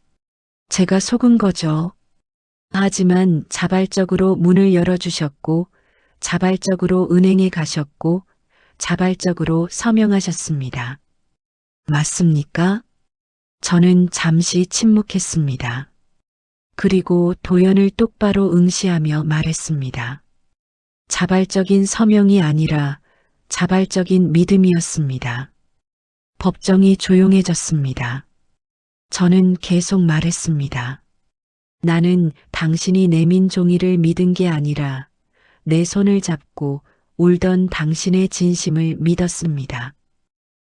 제가 속은 거죠. 하지만 자발적으로 문을 열어주셨고 자발적으로 은행에 가셨고 자발적으로 서명하셨습니다. 맞습니까? 저는 잠시 침묵했습니다. 그리고 도연을 똑바로 응시하며 말했습니다. 자발적인 서명이 아니라 자발적인 믿음이었습니다. 법정이 조용해졌습니다. 저는 계속 말했습니다. 나는 당신이 내민 종이를 믿은 게 아니라 내 손을 잡고 울던 당신의 진심을 믿었습니다.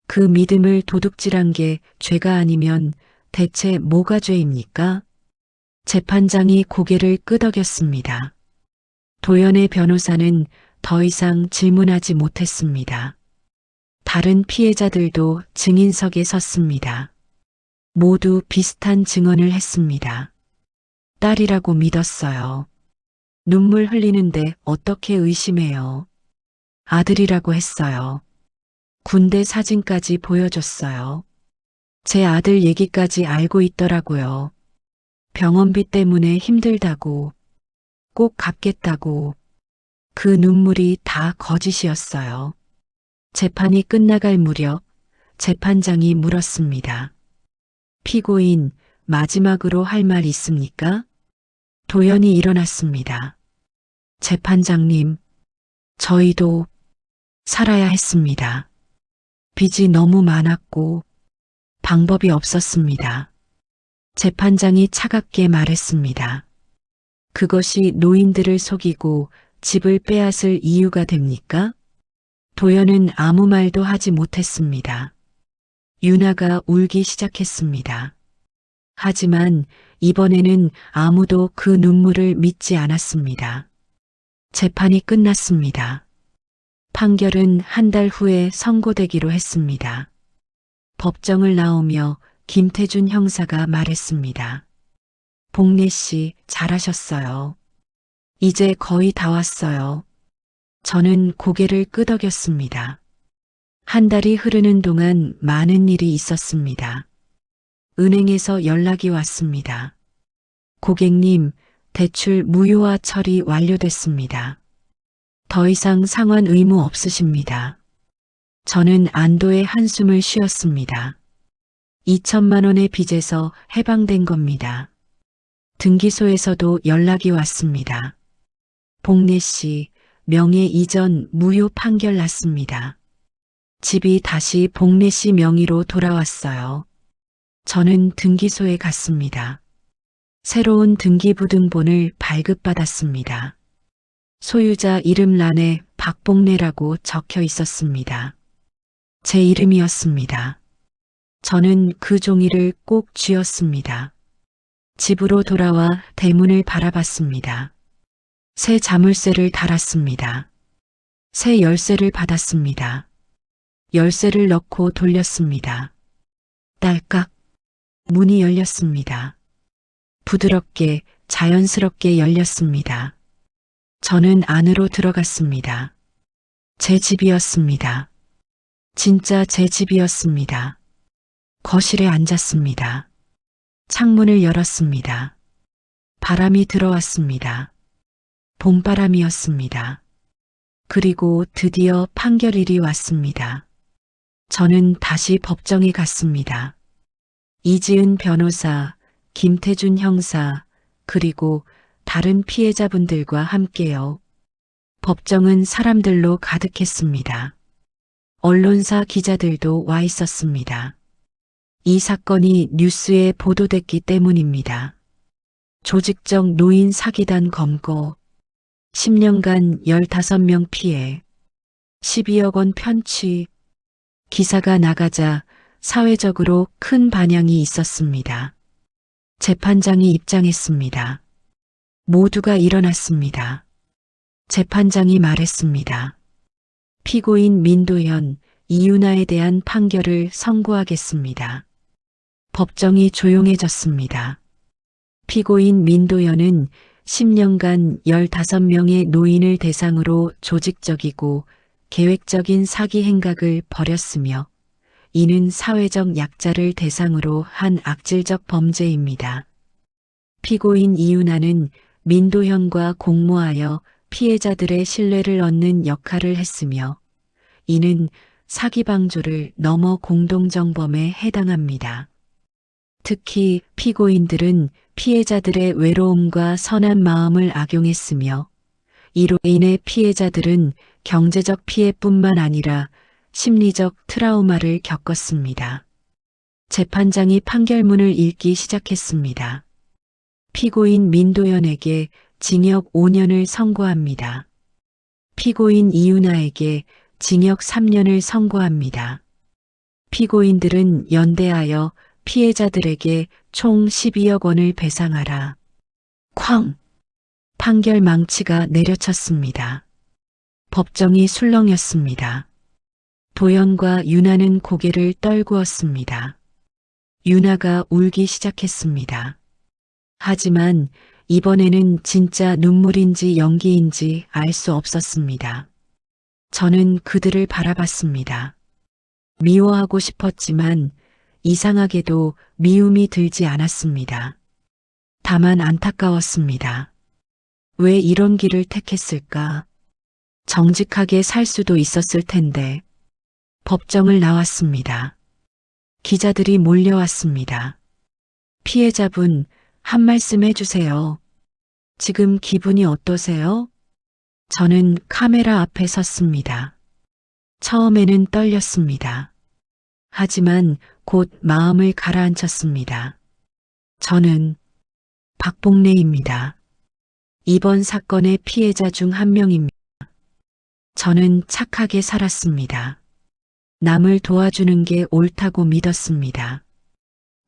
그 믿음을 도둑질한 게 죄가 아니면 대체 뭐가 죄입니까? 재판장이 고개를 끄덕였습니다. 도연의 변호사는 더 이상 질문하지 못했습니다. 다른 피해자들도 증인석에 섰습니다. 모두 비슷한 증언을 했습니다. 딸이라고 믿었어요. 눈물 흘리는데 어떻게 의심해요? 아들이라고 했어요. 군대 사진까지 보여줬어요. 제 아들 얘기까지 알고 있더라고요. 병원비 때문에 힘들다고, 꼭 갚겠다고. 그 눈물이 다 거짓이었어요. 재판이 끝나갈 무렵 재판장이 물었습니다. 피고인, 마지막으로 할 말 있습니까? 도연이 일어났습니다. 재판장님, 저희도 살아야 했습니다. 빚이 너무 많았고 방법이 없었습니다. 재판장이 차갑게 말했습니다. 그것이 노인들을 속이고 집을 빼앗을 이유가 됩니까? 도연은 아무 말도 하지 못했습니다. 유나가 울기 시작했습니다. 하지만 이번에는 아무도 그 눈물을 믿지 않았습니다. 재판이 끝났습니다. 판결은 한 달 후에 선고되기로 했습니다. 법정을 나오며 김태준 형사가 말했습니다. 복례 씨, 잘하셨어요. 이제 거의 다 왔어요. 저는 고개를 끄덕였습니다. 한 달이 흐르는 동안 많은 일이 있었습니다. 은행에서 연락이 왔습니다. 고객님, 대출 무효화 처리 완료됐습니다. 더 이상 상환 의무 없으십니다. 저는 안도의 한숨을 쉬었습니다. 2천만 원의 빚에서 해방된 겁니다. 등기소에서도 연락이 왔습니다. 복례 씨, 명예 이전 무효 판결 났습니다. 집이 다시 복례 씨 명의로 돌아왔어요. 저는 등기소에 갔습니다. 새로운 등기부등본을 발급받았습니다. 소유자 이름란에 박복례라고 적혀 있었습니다. 제 이름이었습니다. 저는 그 종이를 꼭 쥐었습니다. 집으로 돌아와 대문을 바라봤습니다. 새 자물쇠를 달았습니다. 새 열쇠를 받았습니다. 열쇠를 넣고 돌렸습니다. 딸깍, 문이 열렸습니다. 부드럽게, 자연스럽게 열렸습니다. 저는 안으로 들어갔습니다. 제 집이었습니다. 진짜 제 집이었습니다. 거실에 앉았습니다. 창문을 열었습니다. 바람이 들어왔습니다. 봄바람이었습니다. 그리고 드디어 판결일이 왔습니다. 저는 다시 법정에 갔습니다. 이지은 변호사, 김태준 형사, 그리고 다른 피해자분들과 함께요. 법정은 사람들로 가득했습니다. 언론사 기자들도 와 있었습니다. 이 사건이 뉴스에 보도됐기 때문입니다. 조직적 노인 사기단 검거, 10년간 15명 피해, 12억 원 편취, 기사가 나가자 사회적으로 큰 반향이 있었습니다. 재판장이 입장했습니다. 모두가 일어났습니다. 재판장이 말했습니다. 피고인 민도현, 이유나에 대한 판결을 선고하겠습니다. 법정이 조용해졌습니다. 피고인 민도현은 10년간 15명의 노인을 대상으로 조직적이고 계획적인 사기 행각을 벌였으며 이는 사회적 약자를 대상으로 한 악질적 범죄입니다. 피고인 이유나는 민도현과 공모하여 피해자들의 신뢰를 얻는 역할을 했으며 이는 사기 방조를 넘어 공동정범에 해당합니다. 특히 피고인들은 피해자들의 외로움과 선한 마음을 악용했으며 이로 인해 피해자들은 경제적 피해뿐만 아니라 심리적 트라우마를 겪었습니다. 재판장이 판결문을 읽기 시작했습니다. 피고인 민도현에게 징역 5년을 선고합니다. 피고인 이유나에게 징역 3년을 선고합니다. 피고인들은 연대하여 피해자들에게 총 12억 원을 배상하라. 쾅! 판결 망치가 내려쳤습니다. 법정이 술렁였습니다. 도연과 유나는 고개를 떨구었습니다. 유나가 울기 시작했습니다. 하지만 이번에는 진짜 눈물인지 연기인지 알 수 없었습니다. 저는 그들을 바라봤습니다. 미워하고 싶었지만 이상하게도 미움이 들지 않았습니다. 다만 안타까웠습니다. 왜 이런 길을 택했을까? 정직하게 살 수도 있었을 텐데. 법정을 나왔습니다. 기자들이 몰려왔습니다. 피해자분, 한 말씀 해주세요. 지금 기분이 어떠세요? 저는 카메라 앞에 섰습니다. 처음에는 떨렸습니다. 하지만 곧 마음을 가라앉혔습니다. 저는 박복례입니다. 이번 사건의 피해자 중 한 명입니다. 저는 착하게 살았습니다. 남을 도와주는 게 옳다고 믿었습니다.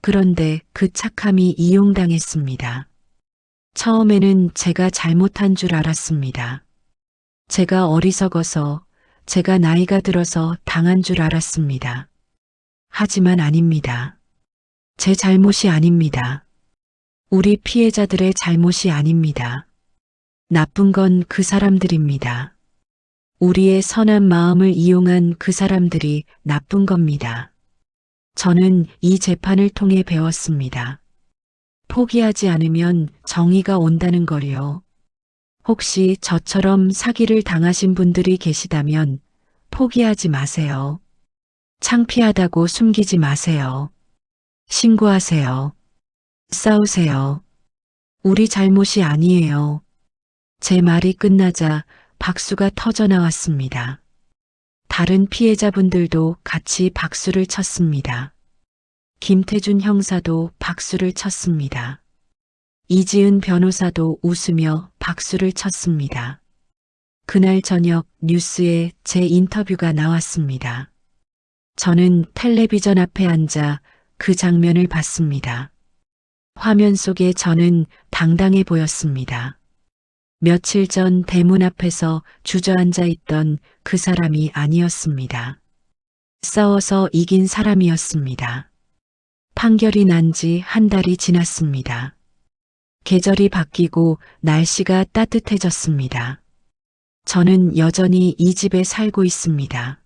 그런데 그 착함이 이용당했습니다. 처음에는 제가 잘못한 줄 알았습니다. 제가 어리석어서, 제가 나이가 들어서 당한 줄 알았습니다. 하지만 아닙니다. 제 잘못이 아닙니다. 우리 피해자들의 잘못이 아닙니다. 나쁜 건 그 사람들입니다. 우리의 선한 마음을 이용한 그 사람들이 나쁜 겁니다. 저는 이 재판을 통해 배웠습니다. 포기하지 않으면 정의가 온다는 걸요. 혹시 저처럼 사기를 당하신 분들이 계시다면 포기하지 마세요. 창피하다고 숨기지 마세요. 신고하세요. 싸우세요. 우리 잘못이 아니에요. 제 말이 끝나자 박수가 터져 나왔습니다. 다른 피해자분들도 같이 박수를 쳤습니다. 김태준 형사도 박수를 쳤습니다. 이지은 변호사도 웃으며 박수를 쳤습니다. 그날 저녁 뉴스에 제 인터뷰가 나왔습니다. 저는 텔레비전 앞에 앉아 그 장면을 봤습니다. 화면 속에 저는 당당해 보였습니다. 며칠 전 대문 앞에서 주저앉아 있던 그 사람이 아니었습니다. 싸워서 이긴 사람이었습니다. 판결이 난 지 한 달이 지났습니다. 계절이 바뀌고 날씨가 따뜻해졌습니다. 저는 여전히 이 집에 살고 있습니다.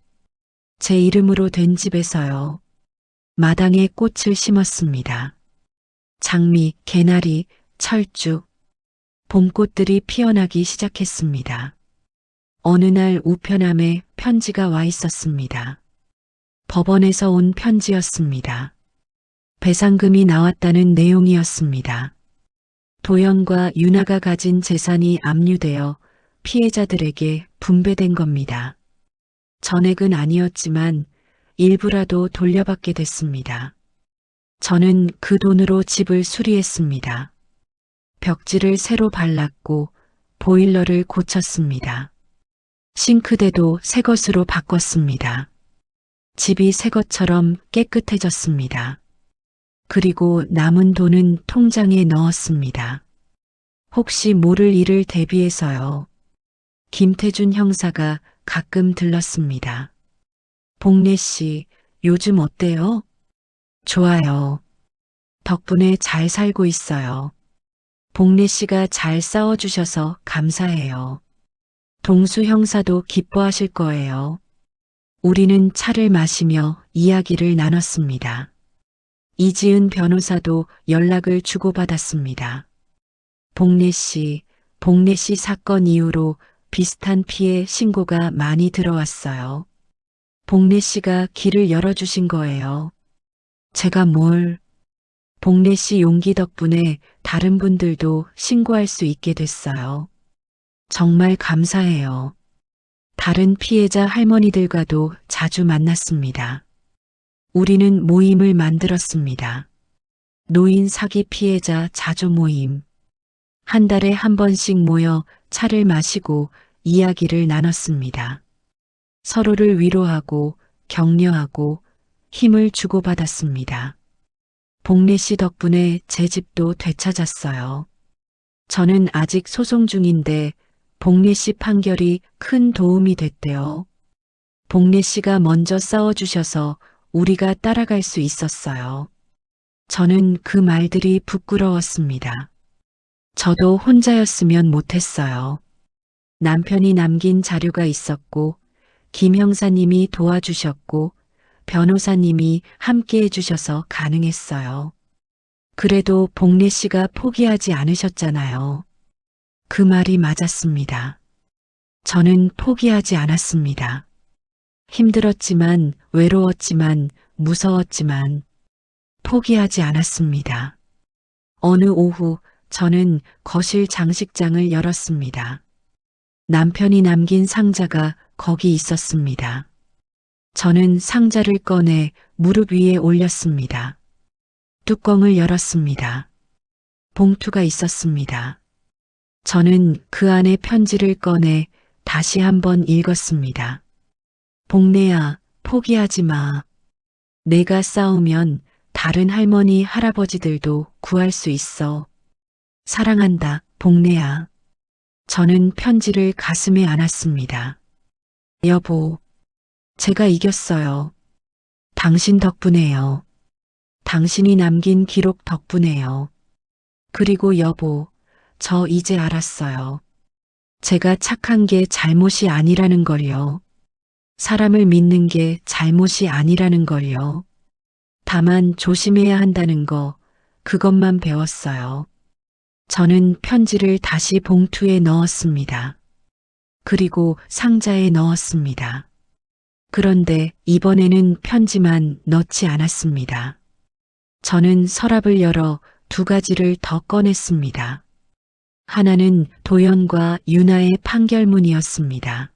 제 이름으로 된 집에서요. 마당에 꽃을 심었습니다. 장미, 개나리, 철쭉, 봄꽃들이 피어나기 시작했습니다. 어느 날 우편함에 편지가 와 있었습니다. 법원에서 온 편지였습니다. 배상금이 나왔다는 내용이었습니다. 도연과 윤아가 가진 재산이 압류되어 피해자들에게 분배된 겁니다. 전액은 아니었지만 일부라도 돌려받게 됐습니다. 저는 그 돈으로 집을 수리했습니다. 벽지를 새로 발랐고 보일러를 고쳤습니다. 싱크대도 새 것으로 바꿨습니다. 집이 새 것처럼 깨끗해졌습니다. 그리고 남은 돈은 통장에 넣었습니다. 혹시 모를 일을 대비해서요. 김태준 형사가 가끔 들렀습니다. 복래 씨, 요즘 어때요? 좋아요. 덕분에 잘 살고 있어요. 복래 씨가 잘 싸워주셔서 감사해요. 동수 형사도 기뻐하실 거예요. 우리는 차를 마시며 이야기를 나눴습니다. 이지은 변호사도 연락을 주고받았습니다. 복래 씨 사건 이후로 비슷한 피해 신고가 많이 들어왔어요. 복래 씨가 길을 열어주신 거예요. 제가 뭘... 복래 씨 용기 덕분에 다른 분들도 신고할 수 있게 됐어요. 정말 감사해요. 다른 피해자 할머니들과도 자주 만났습니다. 우리는 모임을 만들었습니다. 노인 사기 피해자 자조 모임. 한 달에 한 번씩 모여 차를 마시고 이야기를 나눴습니다. 서로를 위로하고 격려하고 힘을 주고받았습니다. 복래 씨 덕분에 제 집도 되찾았어요. 저는 아직 소송 중인데 복래 씨 판결이 큰 도움이 됐대요. 복래 씨가 먼저 싸워주셔서 우리가 따라갈 수 있었어요. 저는 그 말들이 부끄러웠습니다. 저도 혼자였으면 못했어요. 남편이 남긴 자료가 있었고, 김 형사님이 도와주셨고, 변호사님이 함께 해주셔서 가능했어요. 그래도 복래 씨가 포기하지 않으셨잖아요. 그 말이 맞았습니다. 저는 포기하지 않았습니다. 힘들었지만, 외로웠지만, 무서웠지만, 포기하지 않았습니다. 어느 오후 저는 거실 장식장을 열었습니다. 남편이 남긴 상자가 거기 있었습니다. 저는 상자를 꺼내 무릎 위에 올렸습니다. 뚜껑을 열었습니다. 봉투가 있었습니다. 저는 그 안에 편지를 꺼내 다시 한번 읽었습니다. 복내야, 포기하지 마. 내가 싸우면 다른 할머니, 할아버지들도 구할 수 있어. 사랑한다, 복내야. 저는 편지를 가슴에 안았습니다. 여보, 제가 이겼어요. 당신 덕분에요. 당신이 남긴 기록 덕분에요. 그리고 여보, 저 이제 알았어요. 제가 착한 게 잘못이 아니라는 걸요. 사람을 믿는 게 잘못이 아니라는 걸요. 다만 조심해야 한다는 거, 그것만 배웠어요. 저는 편지를 다시 봉투에 넣었습니다. 그리고 상자에 넣었습니다. 그런데 이번에는 편지만 넣지 않았습니다. 저는 서랍을 열어 2가지를 더 꺼냈습니다. 하나는 도연과 유나의 판결문이었습니다.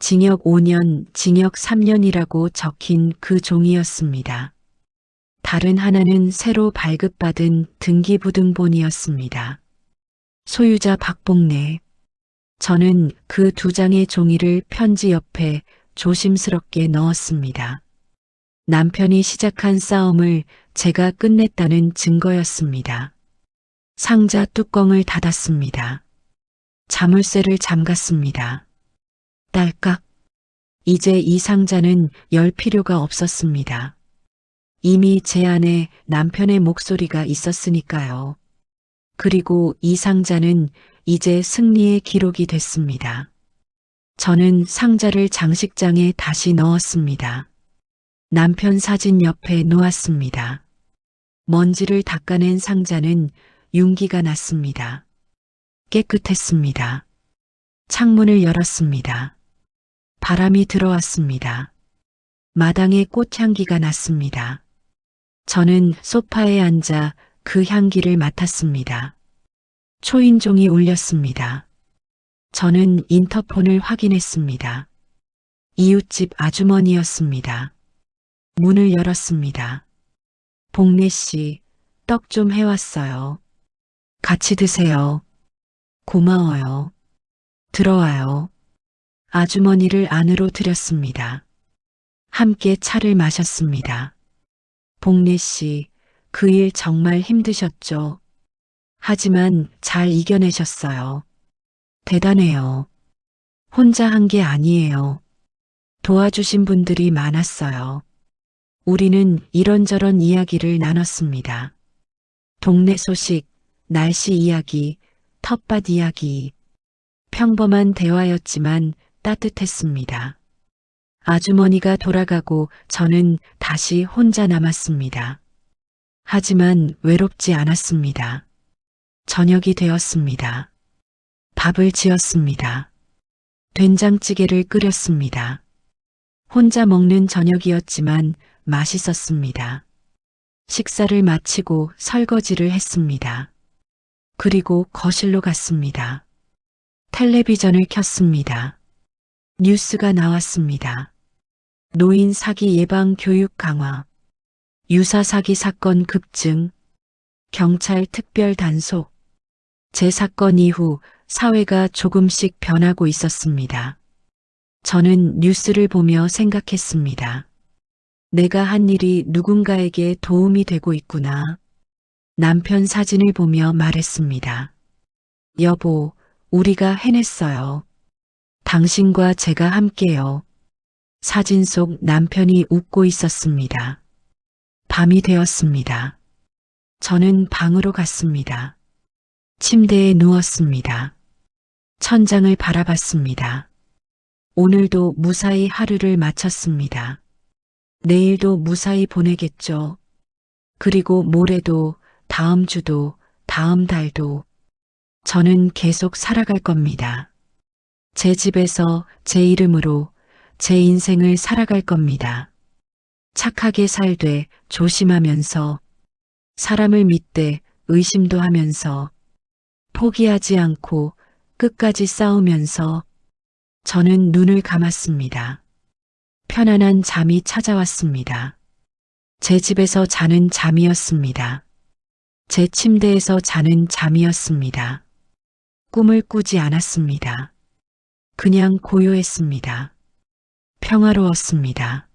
징역 5년, 징역 3년이라고 적힌 그 종이었습니다. 다른 하나는 새로 발급받은 등기부등본이었습니다. 소유자 박복래. 저는 그 2장의 종이를 편지 옆에 조심스럽게 넣었습니다. 남편이 시작한 싸움을 제가 끝냈다는 증거였습니다. 상자 뚜껑을 닫았습니다. 자물쇠를 잠갔습니다. 딸깍. 이제 이 상자는 열 필요가 없었습니다. 이미 제 안에 남편의 목소리가 있었으니까요. 그리고 이 상자는 이제 승리의 기록이 됐습니다. 저는 상자를 장식장에 다시 넣었습니다. 남편 사진 옆에 놓았습니다. 먼지를 닦아낸 상자는 윤기가 났습니다. 깨끗했습니다. 창문을 열었습니다. 바람이 들어왔습니다. 마당에 꽃향기가 났습니다. 저는 소파에 앉아 그 향기를 맡았습니다. 초인종이 울렸습니다. 저는 인터폰을 확인했습니다. 이웃집 아주머니였습니다. 문을 열었습니다. 복래 씨, 떡 좀 해왔어요. 같이 드세요. 고마워요. 들어와요. 아주머니를 안으로 들였습니다. 함께 차를 마셨습니다. 복래 씨, 그 일 정말 힘드셨죠? 하지만 잘 이겨내셨어요. 대단해요. 혼자 한 게 아니에요. 도와주신 분들이 많았어요. 우리는 이런저런 이야기를 나눴습니다. 동네 소식, 날씨 이야기, 텃밭 이야기. 평범한 대화였지만 따뜻했습니다. 아주머니가 돌아가고 저는 다시 혼자 남았습니다. 하지만 외롭지 않았습니다. 저녁이 되었습니다. 밥을 지었습니다. 된장찌개를 끓였습니다. 혼자 먹는 저녁이었지만 맛있었습니다. 식사를 마치고 설거지를 했습니다. 그리고 거실로 갔습니다. 텔레비전을 켰습니다. 뉴스가 나왔습니다. 노인 사기 예방 교육 강화, 유사 사기 사건 급증, 경찰 특별 단속. 제 사건 이후 사회가 조금씩 변하고 있었습니다. 저는 뉴스를 보며 생각했습니다. 내가 한 일이 누군가에게 도움이 되고 있구나. 남편 사진을 보며 말했습니다. 여보, 우리가 해냈어요. 당신과 제가 함께요. 사진 속 남편이 웃고 있었습니다. 밤이 되었습니다. 저는 방으로 갔습니다. 침대에 누웠습니다. 천장을 바라봤습니다. 오늘도 무사히 하루를 마쳤습니다. 내일도 무사히 보내겠죠. 그리고 모레도, 다음 주도, 다음 달도. 저는 계속 살아갈 겁니다. 제 집에서 제 이름으로 제 인생을 살아갈 겁니다. 착하게 살되 조심하면서, 사람을 믿되 의심도 하면서, 포기하지 않고 끝까지 싸우면서. 저는 눈을 감았습니다. 편안한 잠이 찾아왔습니다. 제 집에서 자는 잠이었습니다. 제 침대에서 자는 잠이었습니다. 꿈을 꾸지 않았습니다. 그냥 고요했습니다. 평화로웠습니다.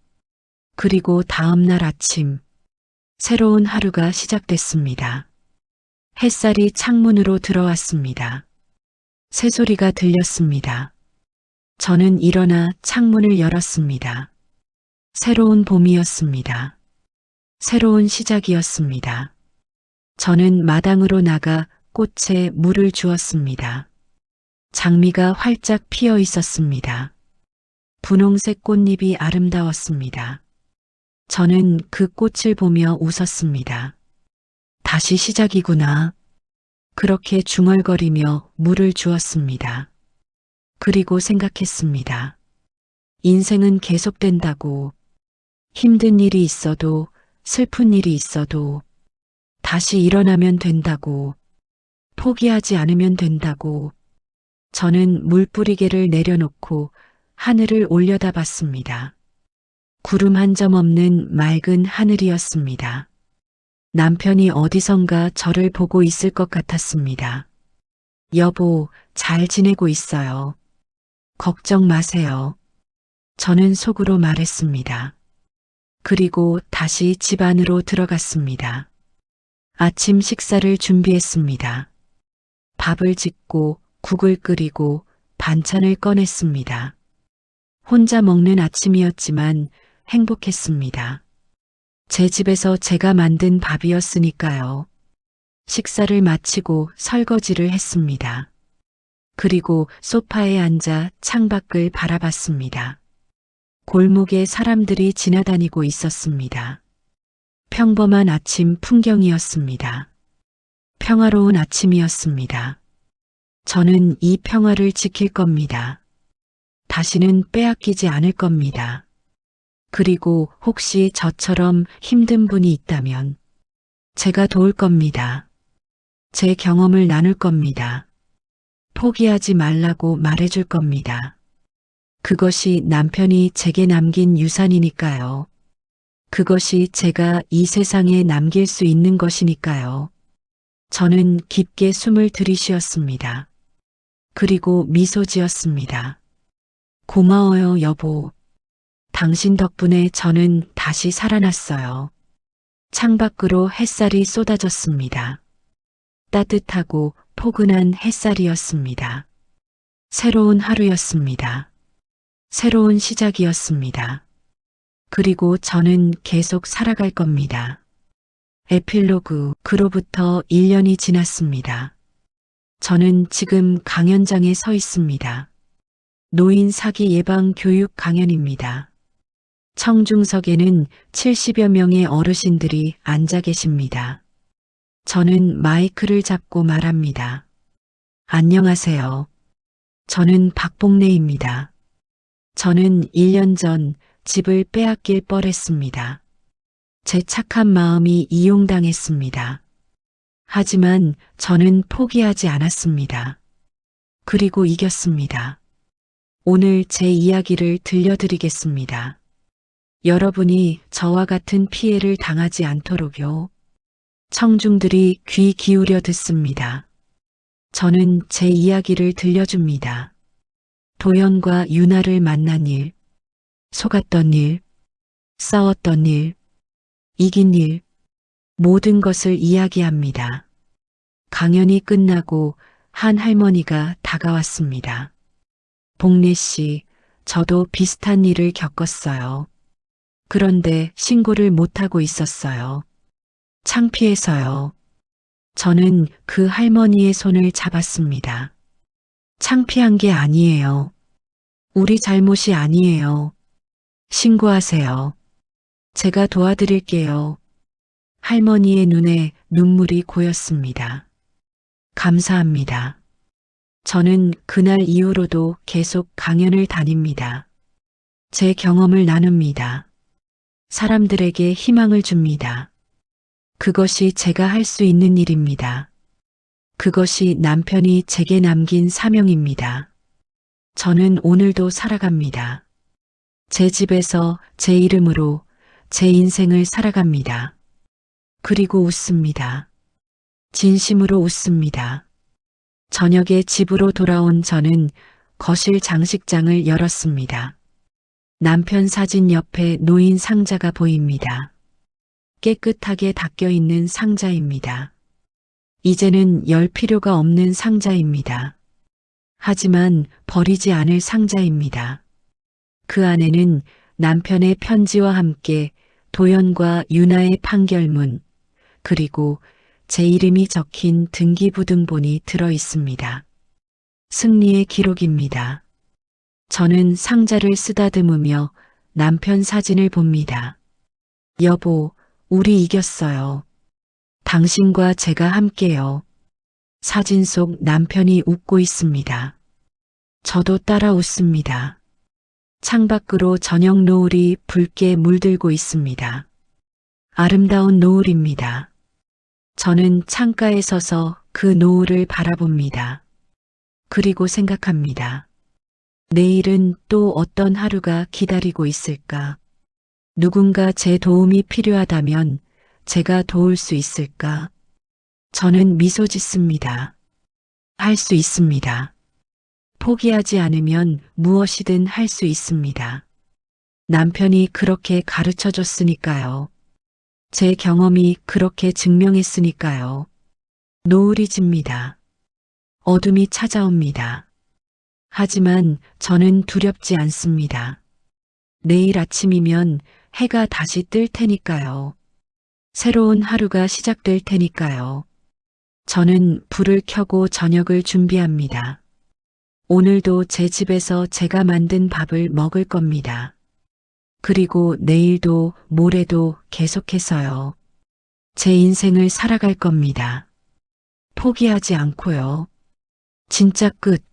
그리고 다음 날 아침, 새로운 하루가 시작됐습니다. 햇살이 창문으로 들어왔습니다. 새소리가 들렸습니다. 저는 일어나 창문을 열었습니다. 새로운 봄이었습니다. 새로운 시작이었습니다. 저는 마당으로 나가 꽃에 물을 주었습니다. 장미가 활짝 피어 있었습니다. 분홍색 꽃잎이 아름다웠습니다. 저는 그 꽃을 보며 웃었습니다. 다시 시작이구나. 그렇게 중얼거리며 물을 주었습니다. 그리고 생각했습니다. 인생은 계속된다고. 힘든 일이 있어도 슬픈 일이 있어도 다시 일어나면 된다고. 포기하지 않으면 된다고. 저는 물뿌리개를 내려놓고 하늘을 올려다봤습니다. 구름 한 점 없는 맑은 하늘이었습니다. 남편이 어디선가 저를 보고 있을 것 같았습니다. 여보, 잘 지내고 있어요. 걱정 마세요. 저는 속으로 말했습니다. 그리고 다시 집 안으로 들어갔습니다. 아침 식사를 준비했습니다. 밥을 짓고 국을 끓이고 반찬을 꺼냈습니다. 혼자 먹는 아침이었지만 행복했습니다. 제 집에서 제가 만든 밥이었으니까요. 식사를 마치고 설거지를 했습니다. 그리고 소파에 앉아 창밖을 바라봤습니다. 골목에 사람들이 지나다니고 있었습니다. 평범한 아침 풍경이었습니다. 평화로운 아침이었습니다. 저는 이 평화를 지킬 겁니다. 다시는 빼앗기지 않을 겁니다. 그리고 혹시 저처럼 힘든 분이 있다면 제가 도울 겁니다. 제 경험을 나눌 겁니다. 포기하지 말라고 말해줄 겁니다. 그것이 남편이 제게 남긴 유산이니까요. 그것이 제가 이 세상에 남길 수 있는 것이니까요. 저는 깊게 숨을 들이쉬었습니다. 그리고 미소 지었습니다. 고마워요, 여보. 당신 덕분에 저는 다시 살아났어요. 창밖으로 햇살이 쏟아졌습니다. 따뜻하고 포근한 햇살이었습니다. 새로운 하루였습니다. 새로운 시작이었습니다. 그리고 저는 계속 살아갈 겁니다. 에필로그, 그로부터 1년이 지났습니다. 저는 지금 강연장에 서 있습니다. 노인 사기 예방 교육 강연입니다. 청중석에는 70여 명의 어르신들이 앉아 계십니다. 저는 마이크를 잡고 말합니다. 안녕하세요. 저는 박봉래입니다. 저는 1년 전 집을 빼앗길 뻔했습니다. 제 착한 마음이 이용당했습니다. 하지만 저는 포기하지 않았습니다. 그리고 이겼습니다. 오늘 제 이야기를 들려드리겠습니다. 여러분이 저와 같은 피해를 당하지 않도록요. 청중들이 귀 기울여 듣습니다. 저는 제 이야기를 들려줍니다. 도연과 유나를 만난 일, 속았던 일, 싸웠던 일, 이긴 일, 모든 것을 이야기합니다. 강연이 끝나고 한 할머니가 다가왔습니다. 봉래 씨, 저도 비슷한 일을 겪었어요. 그런데 신고를 못하고 있었어요. 창피해서요. 저는 그 할머니의 손을 잡았습니다. 창피한 게 아니에요. 우리 잘못이 아니에요. 신고하세요. 제가 도와드릴게요. 할머니의 눈에 눈물이 고였습니다. 감사합니다. 저는 그날 이후로도 계속 강연을 다닙니다. 제 경험을 나눕니다. 사람들에게 희망을 줍니다. 그것이 제가 할 수 있는 일입니다. 그것이 남편이 제게 남긴 사명입니다. 저는 오늘도 살아갑니다. 제 집에서 제 이름으로 제 인생을 살아갑니다. 그리고 웃습니다. 진심으로 웃습니다. 저녁에 집으로 돌아온 저는 거실 장식장을 열었습니다. 남편 사진 옆에 놓인 상자가 보입니다. 깨끗하게 닦여 있는 상자입니다. 이제는 열 필요가 없는 상자입니다. 하지만 버리지 않을 상자입니다. 그 안에는 남편의 편지와 함께 도연과 유나의 판결문, 그리고 제 이름이 적힌 등기부등본이 들어 있습니다. 승리의 기록입니다. 저는 상자를 쓰다듬으며 남편 사진을 봅니다. 여보, 우리 이겼어요. 당신과 제가 함께요. 사진 속 남편이 웃고 있습니다. 저도 따라 웃습니다. 창밖으로 저녁 노을이 붉게 물들고 있습니다. 아름다운 노을입니다. 저는 창가에 서서 그 노을을 바라봅니다. 그리고 생각합니다. 내일은 또 어떤 하루가 기다리고 있을까? 누군가 제 도움이 필요하다면 제가 도울 수 있을까? 저는 미소 짓습니다. 할 수 있습니다. 포기하지 않으면 무엇이든 할 수 있습니다. 남편이 그렇게 가르쳐 줬으니까요. 제 경험이 그렇게 증명했으니까요. 노을이 집니다. 어둠이 찾아옵니다. 하지만 저는 두렵지 않습니다. 내일 아침이면 해가 다시 뜰 테니까요. 새로운 하루가 시작될 테니까요. 저는 불을 켜고 저녁을 준비합니다. 오늘도 제 집에서 제가 만든 밥을 먹을 겁니다. 그리고 내일도 모레도 계속해서요. 제 인생을 살아갈 겁니다. 포기하지 않고요. 진짜 끝.